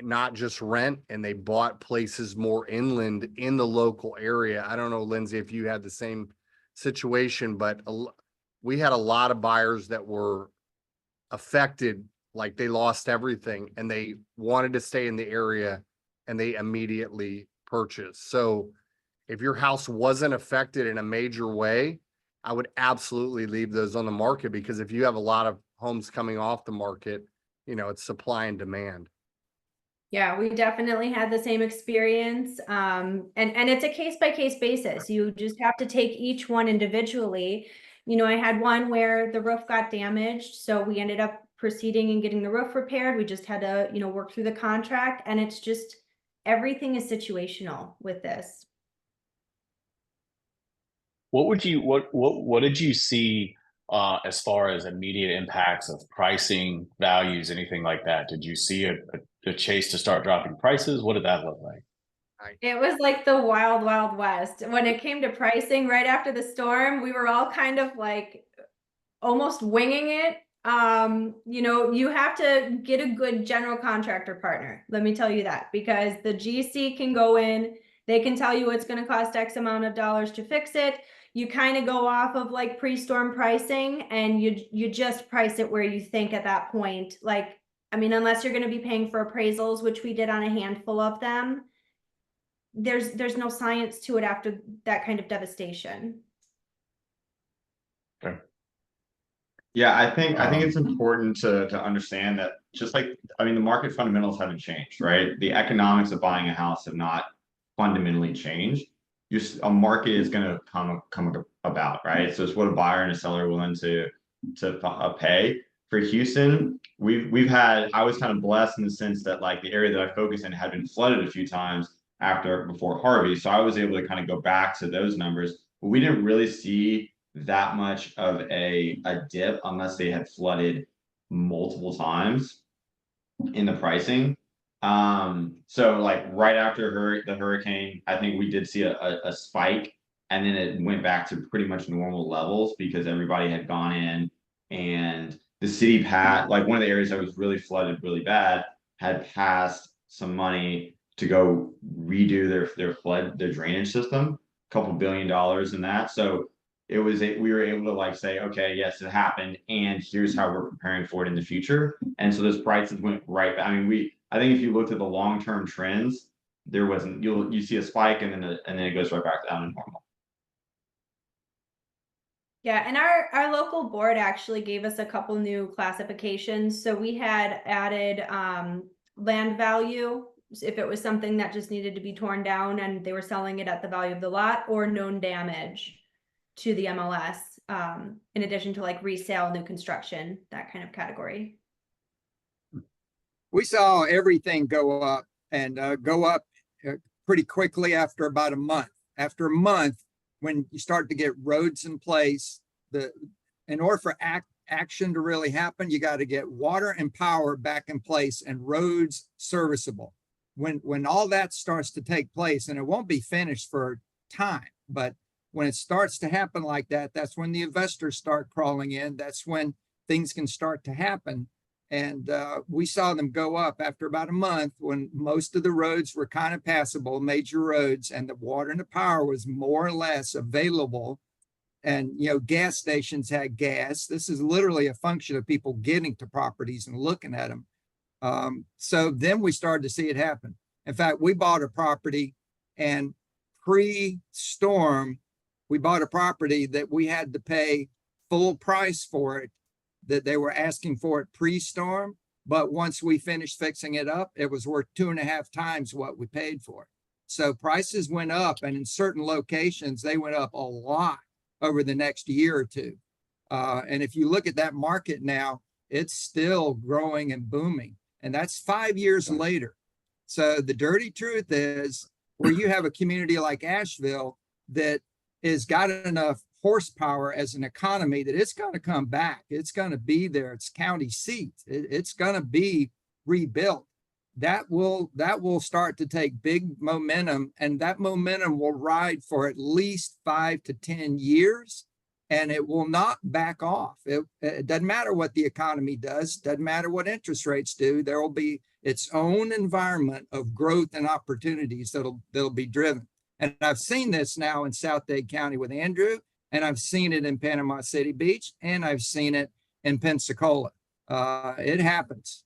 not just rent, and they bought places more inland in the local area. I don't know, Lindsay, if you had the same situation, but we had a lot of buyers that were affected, like they lost everything and they wanted to stay in the area and they immediately purchased. So if your house wasn't affected in a major way, I would absolutely leave those on the market, because if you have a lot of homes coming off the market, it's supply and demand. Yeah, we definitely had the same experience. And it's a case by case basis. You just have to take each one individually. I had one where the roof got damaged, so we ended up proceeding and getting the roof repaired. We just had to, work through the contract, and it's just everything is situational with this. What did you see as far as immediate impacts of pricing, values, anything like that? Did you see a chase to start dropping prices? What did that look like? It was like the wild, wild west. When it came to pricing right after the storm, we were all kind of like almost winging it. You have to get a good general contractor partner. Let me tell you that, because the GC can go in, they can tell you it's going to cost X amount of dollars to fix it. You kind of go off of like pre-storm pricing, and you just price it where you think at that point. Like, unless you're going to be paying for appraisals, which we did on a handful of them, there's no science to it after that kind of devastation. Okay. Yeah, I think it's important to understand that, just like, the market fundamentals haven't changed, right? The economics of buying a house have not fundamentally changed. A market is going to come about, right? So it's what a buyer and a seller are willing to pay. For Houston, I was kind of blessed in the sense that, like, the area that I focus in had been flooded a few times before Harvey, so I was able to kind of go back to those numbers, but we didn't really see that much of a dip unless they had flooded multiple times in the pricing. So like right after the hurricane, I think we did see a spike, and then it went back to pretty much normal levels because everybody had gone in, and the city like one of the areas that was really flooded really bad had passed some money to go redo their drainage system, a couple $2 billion in that. So we were able to like say, okay, yes, it happened, and here's how we're preparing for it in the future. And so those prices went right back. I think if you looked at the long-term trends, you see a spike and then it goes right back down to normal. Yeah, and our local board actually gave us a couple new classifications. So we had added land value, if it was something that just needed to be torn down and they were selling it at the value of the lot, or known damage to the MLS, in addition to like resale, new construction, that kind of category. We saw everything go up and go up pretty quickly after about a month. After a month, when you start to get roads in place, in order for action to really happen, you got to get water and power back in place and roads serviceable. When all that starts to take place, and it won't be finished for time, but when it starts to happen like that, that's when the investors start crawling in. That's when things can start to happen. And we saw them go up after about a month when most of the roads were kind of passable, major roads, and the water and the power was more or less available. And, gas stations had gas. This is literally a function of people getting to properties and looking at them. So then we started to see it happen. In fact, we bought a property, and pre-storm, we bought a property that we had to pay full price for it, that they were asking for it pre-storm. But once we finished fixing it up, it was worth 2.5 times what we paid for it. So prices went up, and in certain locations, they went up a lot over the next year or two. And if you look at that market now, it's still growing and booming. And that's 5 years later. So the dirty truth is, where you have a community like Asheville that has got enough horsepower as an economy that it's going to come back. It's going to be there. It's county seat. It's going to be rebuilt. That will start to take big momentum, and that momentum will ride for at least 5 to 10 years, and it will not back off. It doesn't matter what the economy does, doesn't matter what interest rates do. There will be its own environment of growth and opportunities that'll be driven. And I've seen this now in South Dade County with Andrew, and I've seen it in Panama City Beach, and I've seen it in Pensacola. It happens.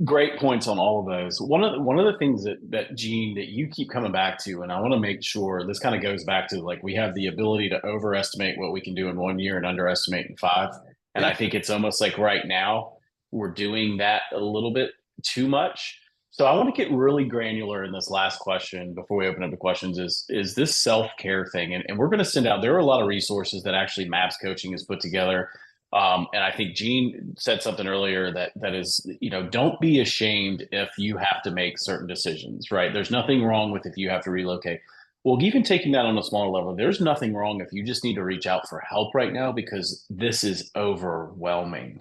Great points on all of those. One of the things that Gene, that you keep coming back to, and I want to make sure this kind of goes back to, like, we have the ability to overestimate what we can do in 1 year and underestimate in 5. And I think it's almost like right now we're doing that a little bit too much. So I want to get really granular in this last question before we open up the questions is this self-care thing. And we're going to send out, there are a lot of resources that actually MAPS Coaching has put together. And I think Gene said something earlier that is, don't be ashamed if you have to make certain decisions, right? There's nothing wrong with if you have to relocate. Well, even taking that on a smaller level, there's nothing wrong if you just need to reach out for help right now, because this is overwhelming.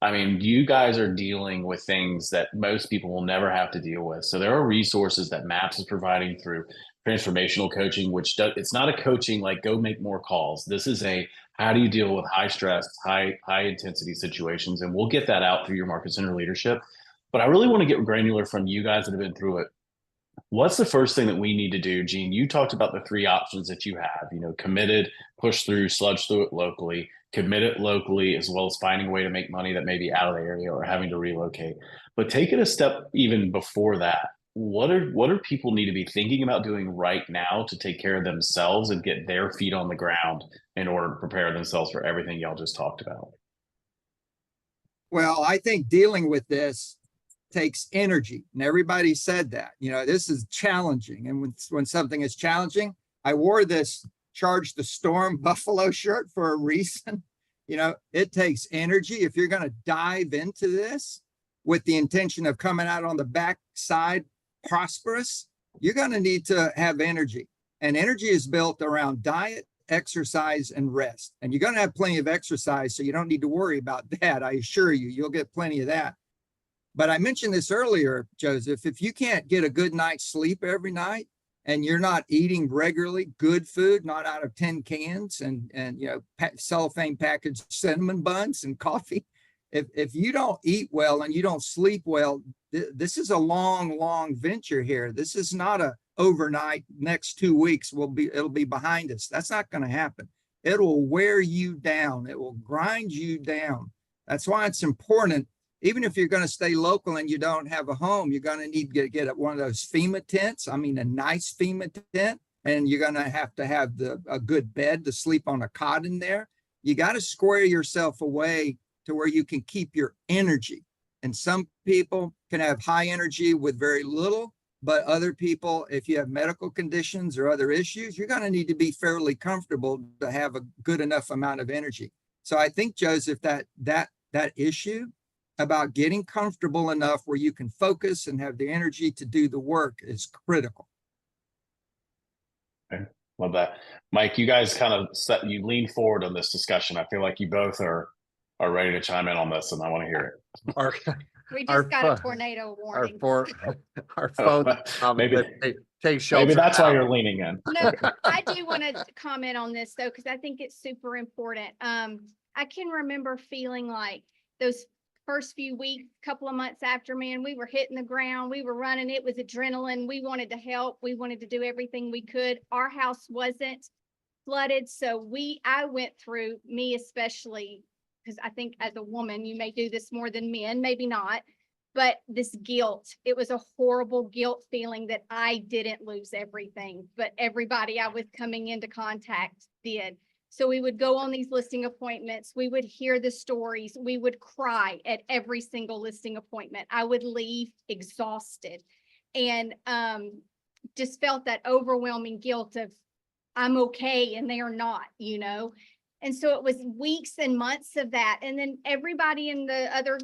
I mean, you guys are dealing with things that most people will never have to deal with. So there are resources that MAPS is providing through transformational coaching, which it's not a coaching like go make more calls. This is how do you deal with high stress, high intensity situations? And we'll get that out through your market center leadership. But I really want to get granular from you guys that have been through it. What's the first thing that we need to do? Gene, you talked about the 3 options that you have, committed, push through, sludge through it locally, commit it locally, as well as finding a way to make money that may be out of the area or having to relocate. But take it a step even before that. What are people need to be thinking about doing right now to take care of themselves and get their feet on the ground in order to prepare themselves for everything y'all just talked about? Well, I think dealing with this takes energy, and everybody said that. This is challenging, and when something is challenging, I wore this Charge the Storm Buffalo shirt for a reason. It takes energy. If you're going to dive into this with the intention of coming out on the backside prosperous, you're going to need to have energy, and energy is built around diet, exercise, and rest. And you're going to have plenty of exercise, so you don't need to worry about that. I assure you, you'll get plenty of that. But I mentioned this earlier, Joseph, if you can't get a good night's sleep every night, and you're not eating regularly good food, not out of 10 cans and cellophane packaged cinnamon buns and coffee, if you don't eat well and you don't sleep well, this is a long venture here. This is not a overnight, next 2 weeks it'll be behind us. That's not going to happen. It will wear you down. It will grind you down. That's why it's important. Even if you're going to stay local and you don't have a home, you're going to need to get one of those FEMA tents. I mean, a nice FEMA tent, and you're going to have a good bed to sleep on, a cot in there. You got to square yourself away to where you can keep your energy. And some people can have high energy with very little, but other people, if you have medical conditions or other issues, you're going to need to be fairly comfortable to have a good enough amount of energy. So I think, Joseph, that issue about getting comfortable enough where you can focus and have the energy to do the work is critical. Okay. Love that. Mike, you guys you lean forward on this discussion. I feel like you both are ready to chime in on this, and I want to hear it. We just got a tornado warning. Our phone maybe take shelter. Maybe that's why you're leaning in. No, I do want to comment on this though, because I think it's super important. I can remember feeling like those first few weeks, couple of months after, man, we were hitting the ground, we were running, it was adrenaline, we wanted to help, we wanted to do everything we could. Our house wasn't flooded, so I went through, me especially, because I think as a woman, you may do this more than men, maybe not, but this guilt, it was a horrible guilt feeling that I didn't lose everything, but everybody I was coming into contact did. So we would go on these listing appointments. We would hear the stories. We would cry at every single listing appointment. I would leave exhausted and just felt that overwhelming guilt of I'm okay and they are not, And so it was weeks and months of that. And then everybody in the other,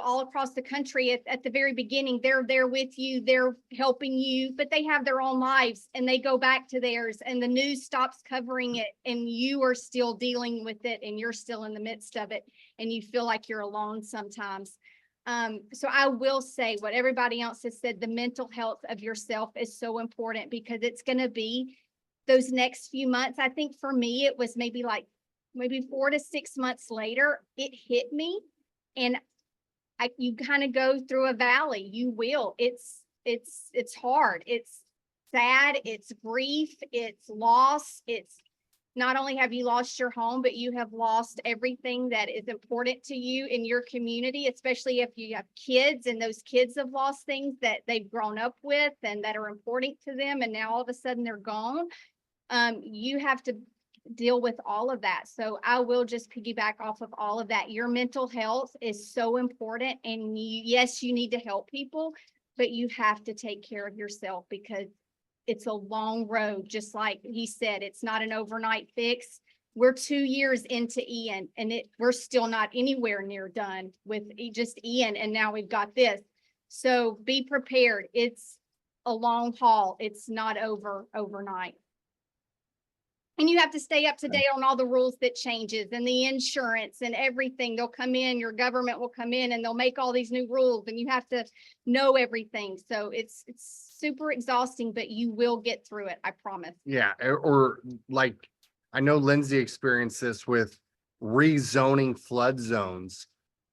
all across the country at the very beginning, they're there with you, they're helping you, but they have their own lives and they go back to theirs and the news stops covering it and you are still dealing with it and you're still in the midst of it and you feel like you're alone sometimes. So I will say what everybody else has said, the mental health of yourself is so important because it's going to be those next few months. I think for me, it was maybe 4 to 6 months later, it hit me and you kind of go through a valley. You will. It's hard. It's sad. It's grief. It's loss. It's not only have you lost your home, but you have lost everything that is important to you in your community, especially if you have kids and those kids have lost things that they've grown up with and that are important to them. And now all of a sudden they're gone. You have to deal with all of that. So I will just piggyback off of all of that. Your mental health is so important. And yes, you need to help people, but you have to take care of yourself because it's a long road. Just like he said, it's not an overnight fix. We're 2 years into Ian and we're still not anywhere near done with just Ian. And now we've got this. So be prepared. It's a long haul. It's not over overnight. And you have to stay up to date on all the rules that changes and the insurance and everything. They'll come in, your government will come in and they'll make all these new rules and you have to know everything. So it's super exhausting, but you will get through it. I promise. Yeah. Or like, I know Lindsay experienced this with rezoning flood zones.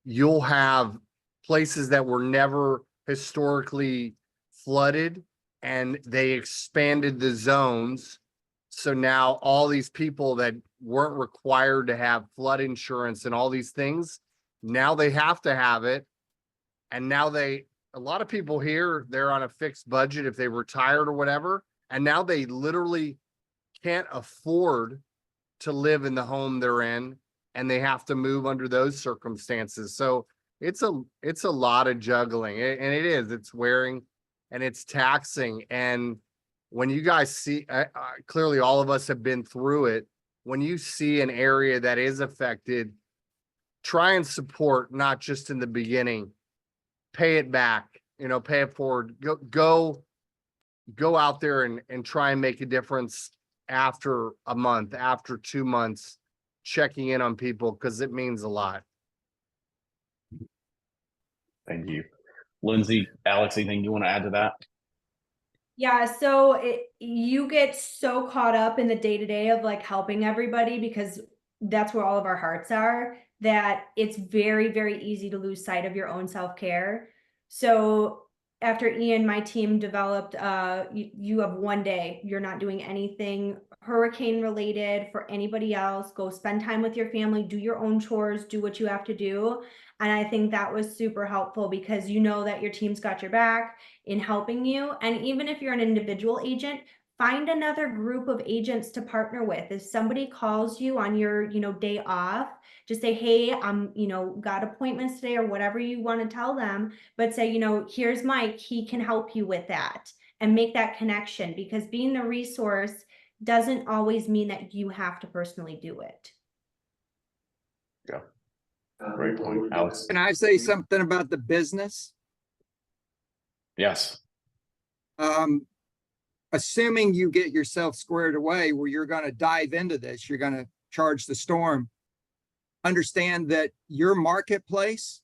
You'll have places that were never historically flooded and they expanded the zones. So now all these people that weren't required to have flood insurance and all these things, now they have to have it. And now a lot of people here, they're on a fixed budget if they retired or whatever. And now they literally can't afford to live in the home they're in and they have to move under those circumstances. So it's a lot of juggling and it's wearing and it's taxing. And when you guys see, clearly all of us have been through it. When you see an area that is affected, try and support, not just in the beginning, pay it back, pay it forward, go out there and try and make a difference after a month, after 2 months, checking in on people because it means a lot. Thank you. Lindsay, Alex, anything you want to add to that? Yeah, so you get so caught up in the day-to-day of like helping everybody because that's where all of our hearts are, that it's very, very easy to lose sight of your own self-care. So after Ian, my team developed, you have 1 day, you're not doing anything hurricane related for anybody else. Go spend time with your family, do your own chores, do what you have to do. And I think that was super helpful because you know that your team's got your back in helping you. And even if you're an individual agent, find another group of agents to partner with. If somebody calls you on your, day off, just say, hey, I'm, got appointments today or whatever you want to tell them, but say, here's Mike, he can help you with that and make that connection because being the resource doesn't always mean that you have to personally do it. Yeah. Great point, Alex. Can I say something about the business? Yes. Assuming you get yourself squared away where you're going to dive into this, you're going to charge the storm. Understand that your marketplace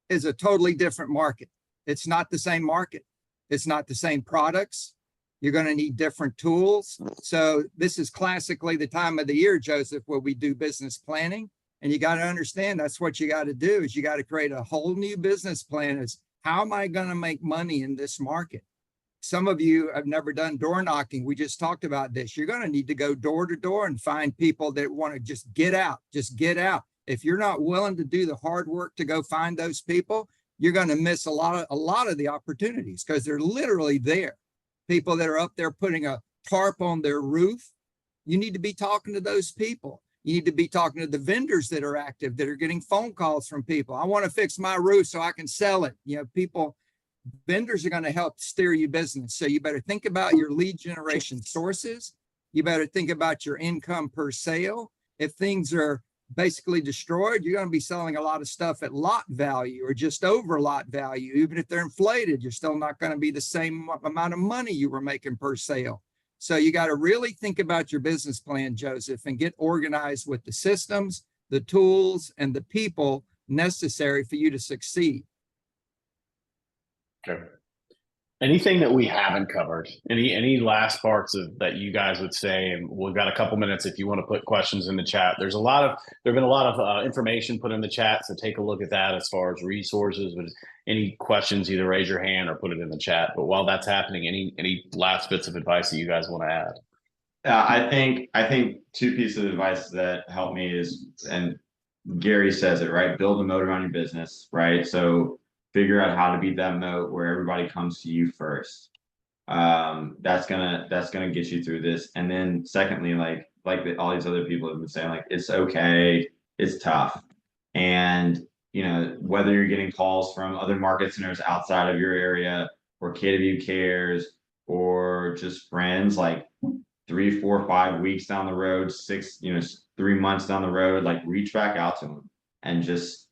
is a totally different market. It's not the same market. It's not the same products. You're going to need different tools. So this is classically the time of the year, Joseph, where we do business planning. And you got to understand that's what you got to do is you got to create a whole new business plan. Is how am I going to make money in this market? Some of you have never done door knocking. We just talked about this. You're going to need to go door to door and find people that want to just get out. Just get out. If you're not willing to do the hard work to go find those people, you're going to miss a lot of the opportunities because they're literally there. People that are up there putting a tarp on their roof. You need to be talking to those people. You need to be talking to the vendors that are active, that are getting phone calls from people. I want to fix my roof so I can sell it. Vendors are going to help steer your business. So you better think about your lead generation sources. You better think about your income per sale. if things are basically destroyed, you're going to be selling a lot of stuff at lot value or just over lot value. Even if they're inflated, you're still not going to be the same amount of money you were making per sale. So you got to really think about your business plan, Joseph, and get organized with the systems, the tools, and the people necessary for you to succeed. Okay. Anything that we haven't covered? Any last parts of that you guys would say? And we've got a couple minutes if you want to put questions in the chat. There've been a lot of information put in the chat, so take a look at that as far as resources. But any questions, either raise your hand or put it in the chat. But while that's happening, any last bits of advice that you guys want to add? I think two pieces of advice that help me is, and Gary says it, right? Build a moat around your business, right? So figure out how to beat that moat where everybody comes to you first. That's gonna get you through this. And then secondly, all these other people have been saying, like, it's okay, it's tough. And whether you're getting calls from other market centers outside of your area, or KW Cares, or just friends, like 3, 4, 5 weeks down the road, 3 months down the road, like, reach back out to them and just,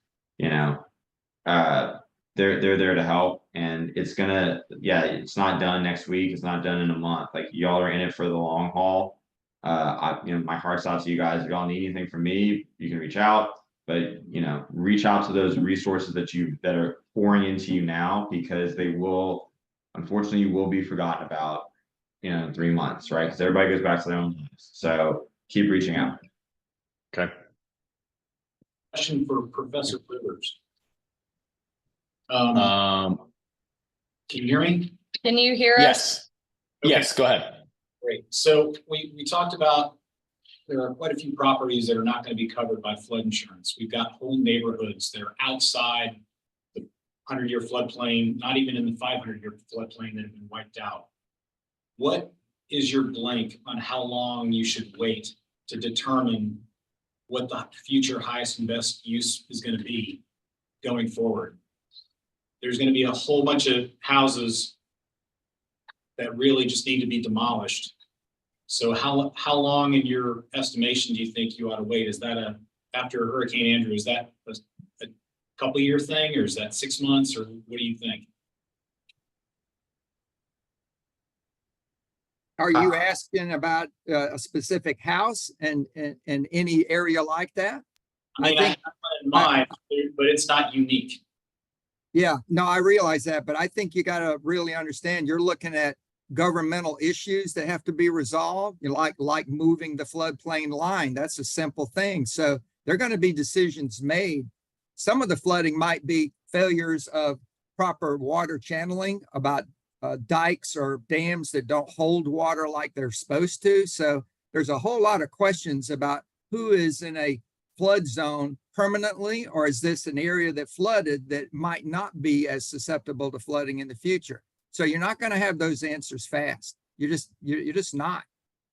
they're there to help. And it's not done next week. It's not done in a month. Like, y'all are in it for the long haul. My heart's out to you guys. If y'all need anything from me, you can reach out, but reach out to those resources that are pouring into you now, because unfortunately, you will be forgotten about, in 3 months, right? Because everybody goes back to their own lives. So keep reaching out. Okay. Question for Professor Rivers. Can you hear me? Can you hear us? Okay. Yes, go ahead. Great. So we talked about there are quite a few properties that are not going to be covered by flood insurance. We've got whole neighborhoods that are outside the 100-year floodplain, not even in the 500-year floodplain, that have been wiped out. What is your blank on how long you should wait to determine what the future highest and best use is going to be going forward? There's going to be a whole bunch of houses that really just need to be demolished. So how long in your estimation do you think you ought to wait? Is that after Hurricane Andrew, is that a couple year thing, or is that 6 months, or what do you think? Are you asking about a specific house and any area like that? I mean, I have one in mind, but it's not unique. Yeah, no, I realize that, but I think you got to really understand, you're looking at governmental issues that have to be resolved, like moving the floodplain line. That's a simple thing. So there are going to be decisions made. Some of the flooding might be failures of proper water channeling, about dikes or dams that don't hold water like they're supposed to. So there's a whole lot of questions about who is in a flood zone permanently, or is this an area that flooded that might not be as susceptible to flooding in the future? So you're not going to have those answers fast. You're just not.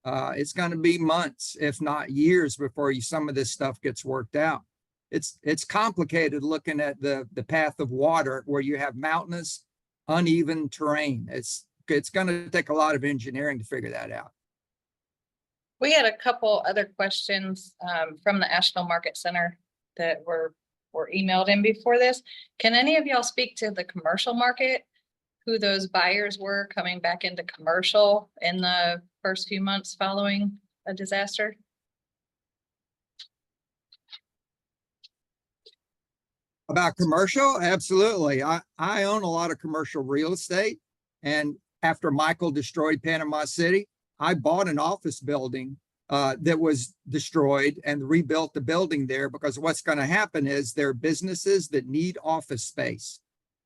It's going to be months, if not years, before some of this stuff gets worked out. It's complicated looking at the path of water where you have mountainous, uneven terrain. It's going to take a lot of engineering to figure that out. We had a couple other questions from the Asheville Market Center that were emailed in before this. Can any of y'all speak to the commercial market, who those buyers were coming back into commercial in the first few months following a disaster? About commercial? Absolutely. I own a lot of commercial real estate. And after Michael destroyed Panama City, I bought an office building that was destroyed and rebuilt the building there, because what's going to happen is there are businesses that need office space.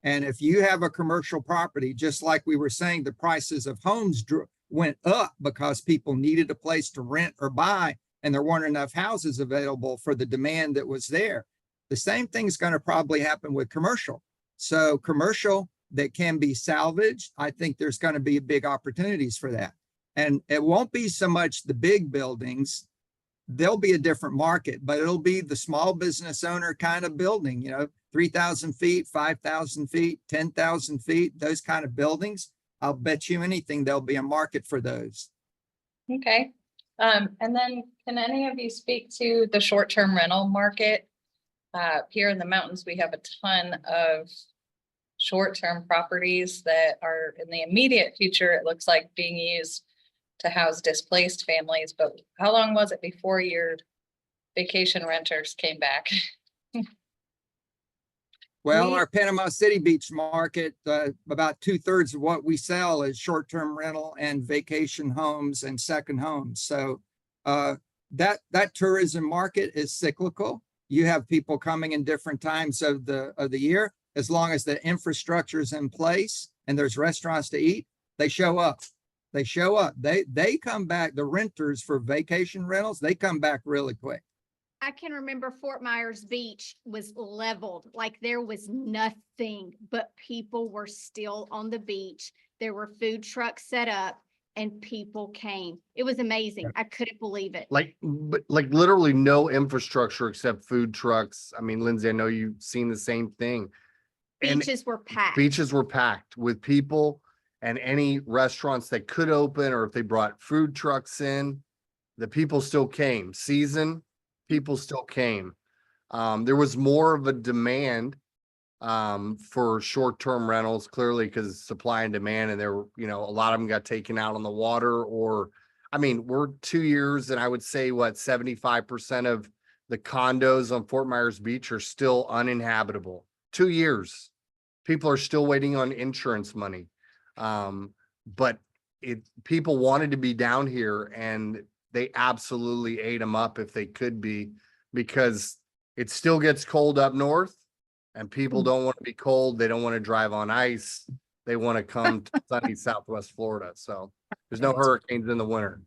And if you have a commercial property, just like we were saying, the prices of homes went up because people needed a place to rent or buy, and there weren't enough houses available for the demand that was there. The same thing's going to probably happen with commercial. So commercial that can be salvaged, I think there's going to be big opportunities for that. And it won't be so much the big buildings. There'll be a different market, but it'll be the small business owner kind of building, 3,000 feet, 5,000 feet, 10,000 feet, those kind of buildings. I'll bet you anything there'll be a market for those. Okay. And then can any of you speak to the short-term rental market? Here in the mountains, we have a ton of short-term properties that are in the immediate future, it looks like being used to house displaced families. But how long was it before your vacation renters came back? Well, our Panama City Beach market, about 2/3 of what we sell is short-term rental and vacation homes and second homes. So that tourism market is cyclical. You have people coming in different times of the year. As long as the infrastructure is in place and there's restaurants to eat, they show up. They show up. They come back. The renters for vacation rentals, they come back really quick. I can remember Fort Myers Beach was leveled, like there was nothing, but people were still on the beach. There were food trucks set up and people came. It was amazing. I couldn't believe it. Like literally no infrastructure except food trucks. I mean, Lindsay, I know you've seen the same thing. And Beaches were packed. beaches were packed with people, and any restaurants that could open, or if they brought food trucks in, the people still came. People still came. There was more of a demand for short-term rentals, clearly because supply and demand, and there were, a lot of them got taken out on the water, or I mean, we're 2 years, and I would say 75% of the condos on Fort Myers Beach are still uninhabitable. 2 years. People are still waiting on insurance money. But people wanted to be down here, and they absolutely ate them up if they could be, because it still gets cold up north and people don't want to be cold. They don't want to drive on ice. They want to come to sunny Southwest Florida. So there's no hurricanes in the winter.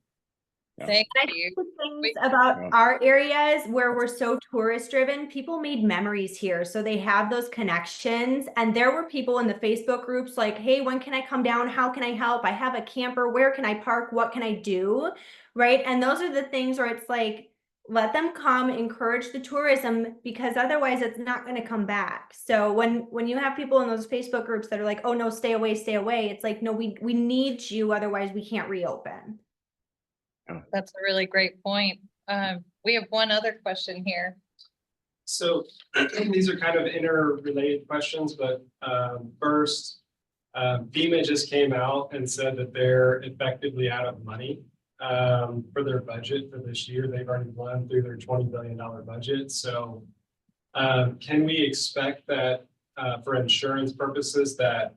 Thank I you. think the things about our areas where we're so tourist driven, people made memories here. So they have those connections. And there were people in the Facebook groups like, hey, when can I come down? How can I help? I have a camper. Where can I park? What can I do? Right. And those are the things where it's like, let them come, encourage the tourism, because otherwise it's not going to come back. So when you have people in those Facebook groups that are like, oh no, stay away, it's like, no, we need you. Otherwise we can't reopen. That's a really great point. We have one other question here. So these are kind of interrelated questions, but first, FEMA just came out and said that they're effectively out of money for their budget for this year. They've already run through their $20 billion budget. So can we expect that for insurance purposes that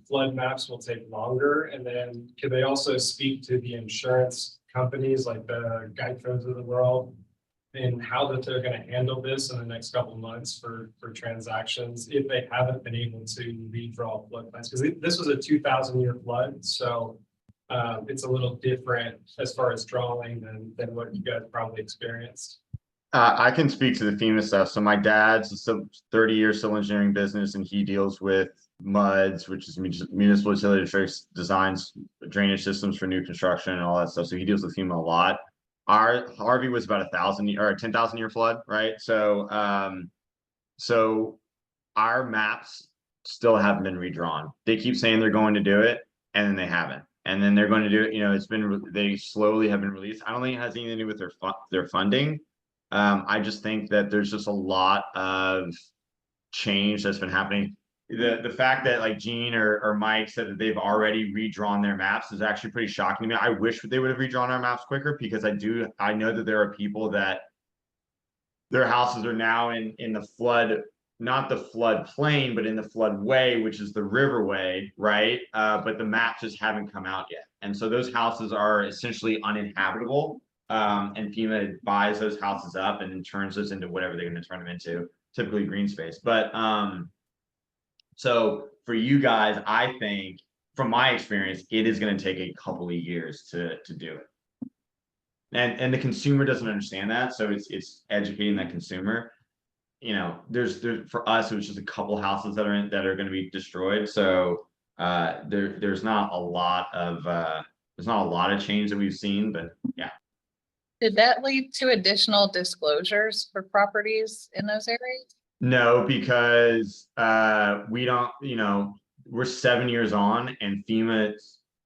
flood maps will take longer? And then could they also speak to the insurance companies like the Geico's of the world and how that they're going to handle this in the next couple of months for transactions if they haven't been able to redraw flood plans? Because this was a 2,000-year flood, so it's a little different as far as drawing than what you guys probably experienced. I can speak to the FEMA stuff. So my dad's a 30-year civil engineering business, and he deals with MUDs, which is municipal utility districts, designs drainage systems for new construction and all that stuff. So he deals with FEMA a lot. Our Harvey was about 1,000 or 10,000 year flood, right? So so our maps still haven't been redrawn. They keep saying they're going to do it, and then they haven't. And then they're going to do it. They slowly have been released. I don't think it has anything to do with their funding. I just think that there's just a lot of change that's been happening. The fact that like Gene or Mike said that they've already redrawn their maps is actually pretty shocking to me. I wish they would have redrawn our maps quicker, because I know that there are people that their houses are now in the flood, not the flood plain, but in the floodway, which is the riverway, right? But the maps just haven't come out yet. And so those houses are essentially uninhabitable. And FEMA buys those houses up and then turns those into whatever they're going to turn them into, typically green space. But so for you guys, I think from my experience, it is going to take a couple of years to do it. And the consumer doesn't understand that. So it's educating that consumer. There's for us, it was just a couple houses that are going to be destroyed. So there's not a lot of change that we've seen, but yeah. Did that lead to additional disclosures for properties in those areas? No, because we don't, we're 7 years on and FEMA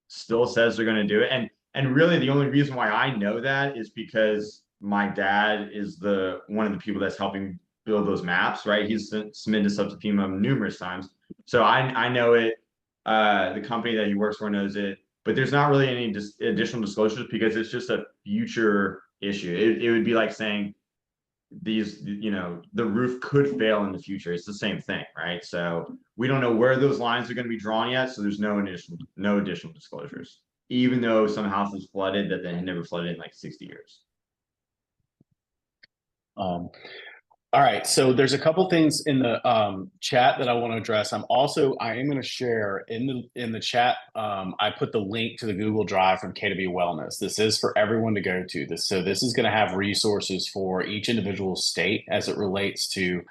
still says they're going to do it. And really the only reason why I know that is because my dad is one of the people that's helping build those maps, right? He's submitted to FEMA numerous times. So I know it, the company that he works for knows it, but there's not really any additional disclosures because it's just a future issue. It would be like saying the roof could fail in the future. It's the same thing, right? So we don't know where those lines are going to be drawn yet. So there's no additional disclosures, even though some houses flooded that they had never flooded in like 60 years. All right, so there's a couple things in the chat that I want to address. I am going to share in the chat. I put the link to the Google Drive from KW Wellness. This is for everyone to go to. This is going to have resources for each individual state as it relates to.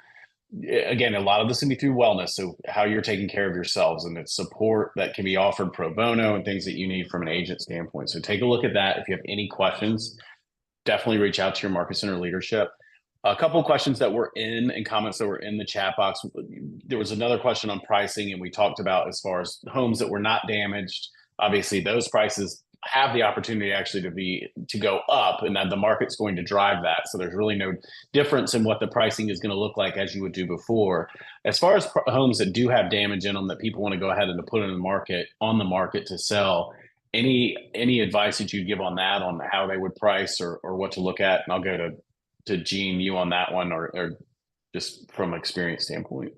Again, a lot of this can be through wellness, so how you're taking care of yourselves, and it's support that can be offered pro bono and things that you need from an agent standpoint. So take a look at that. If you have any questions, definitely reach out to your market center leadership. A couple of questions that were in and comments that were in the chat box. There was another question on pricing, and we talked about as far as homes that were not damaged. Obviously, those prices have the opportunity actually to go up, and then the market's going to drive that. So there's really no difference in what the pricing is going to look like as you would do before. As far as homes that do have damage in them that people want to go ahead and put in on the market to sell, any advice that you'd give on that, on how they would price or what to look at? And I'll go to Gene, you on that one, or just from an experience standpoint.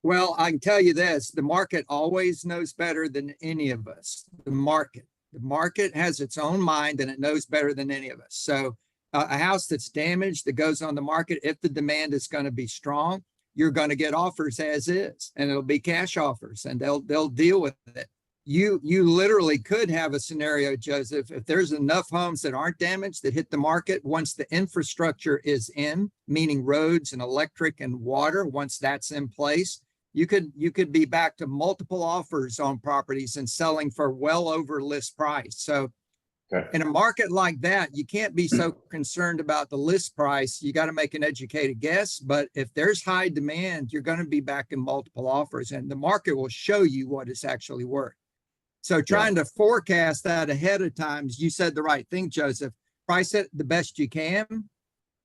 Well, I can tell you this, the market always knows better than any of us. The market has its own mind and it knows better than any of us. So a house that's damaged that goes on the market, if the demand is going to be strong, you're going to get offers as is, and it'll be cash offers, and they'll deal with it. You literally could have a scenario, Joseph, if there's enough homes that aren't damaged that hit the market, once the infrastructure is in, meaning roads and electric and water, once that's in place, you could be back to multiple offers on properties and selling for well over list price. So in a market like that, you can't be so concerned about the list price. You got to make an educated guess. But if there's high demand, you're going to be back in multiple offers, and the market will show you what it's actually worth. So trying to forecast that ahead of time, you said the right thing, Joseph. Price it the best you can,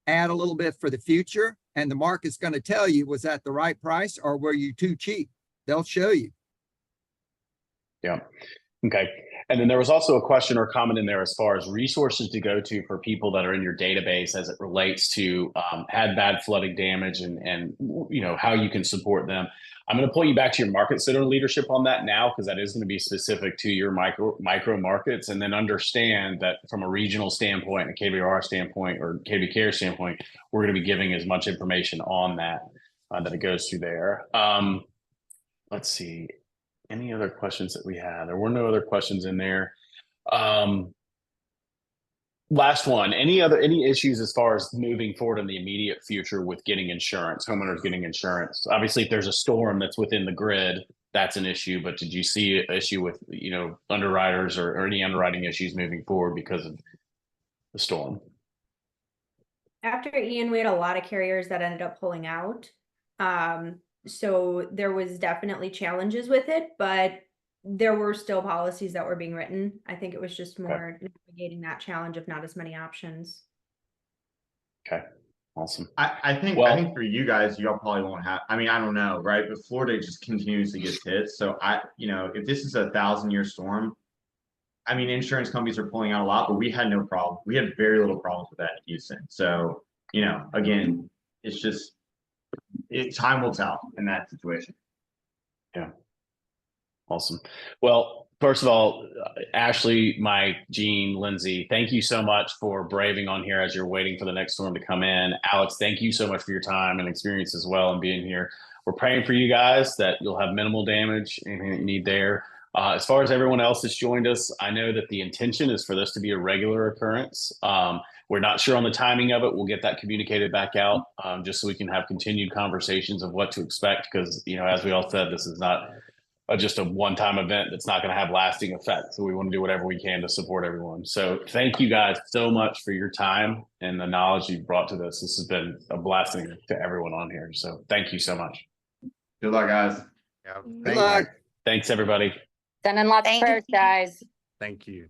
add a little bit for the future, and the market's going to tell you, was that the right price or were you too cheap? They'll show you. Yeah. Okay. And then there was also a question or comment in there as far as resources to go to for people that are in your database as it relates to had bad flooding damage and how you can support them. I'm going to pull you back to your market center leadership on that now, because that is going to be specific to your micro markets, and then understand that from a regional standpoint, a KBR standpoint, or KB Care standpoint, we're going to be giving as much information on that that it goes through there. Let's see. Any other questions that we had? There were no other questions in there. Last one, any issues as far as moving forward in the immediate future with getting insurance, homeowners getting insurance? Obviously, if there's a storm that's within the grid, that's an issue. But did you see an issue with, underwriters or any underwriting issues moving forward because of the storm? After Ian, we had a lot of carriers that ended up pulling out. So there was definitely challenges with it, but there were still policies that were being written. I think it was just more navigating that challenge of not as many options. Okay. Awesome. I think for you guys, y'all probably won't have, I don't know, right? But Florida just continuously gets hit. So if this is a 1,000-year storm, insurance companies are pulling out a lot, but we had no problem. We had very little problems with that in Houston. So, again, it's just, time will tell in that situation. Yeah. Awesome. Well, first of all, Ashley, Mike, Gene, Lindsay, thank you so much for braving on here as you're waiting for the next storm to come in. Alex, thank you so much for your time and experience as well and being here. We're praying for you guys that you'll have minimal damage, anything that you need there. As far as everyone else that's joined us, I know that the intention is for this to be a regular occurrence. We're not sure on the timing of it. We'll get that communicated back out just so we can have continued conversations of what to expect. Because, as we all said, this is not just a one-time event that's not going to have lasting effect. So we want to do whatever we can to support everyone. So thank you guys so much for your time and the knowledge you've brought to this. This has been a blessing to everyone on here. So thank you so much. Good luck, guys. Good luck. Thanks, everybody. Sending lots of prayers, guys. Thank you.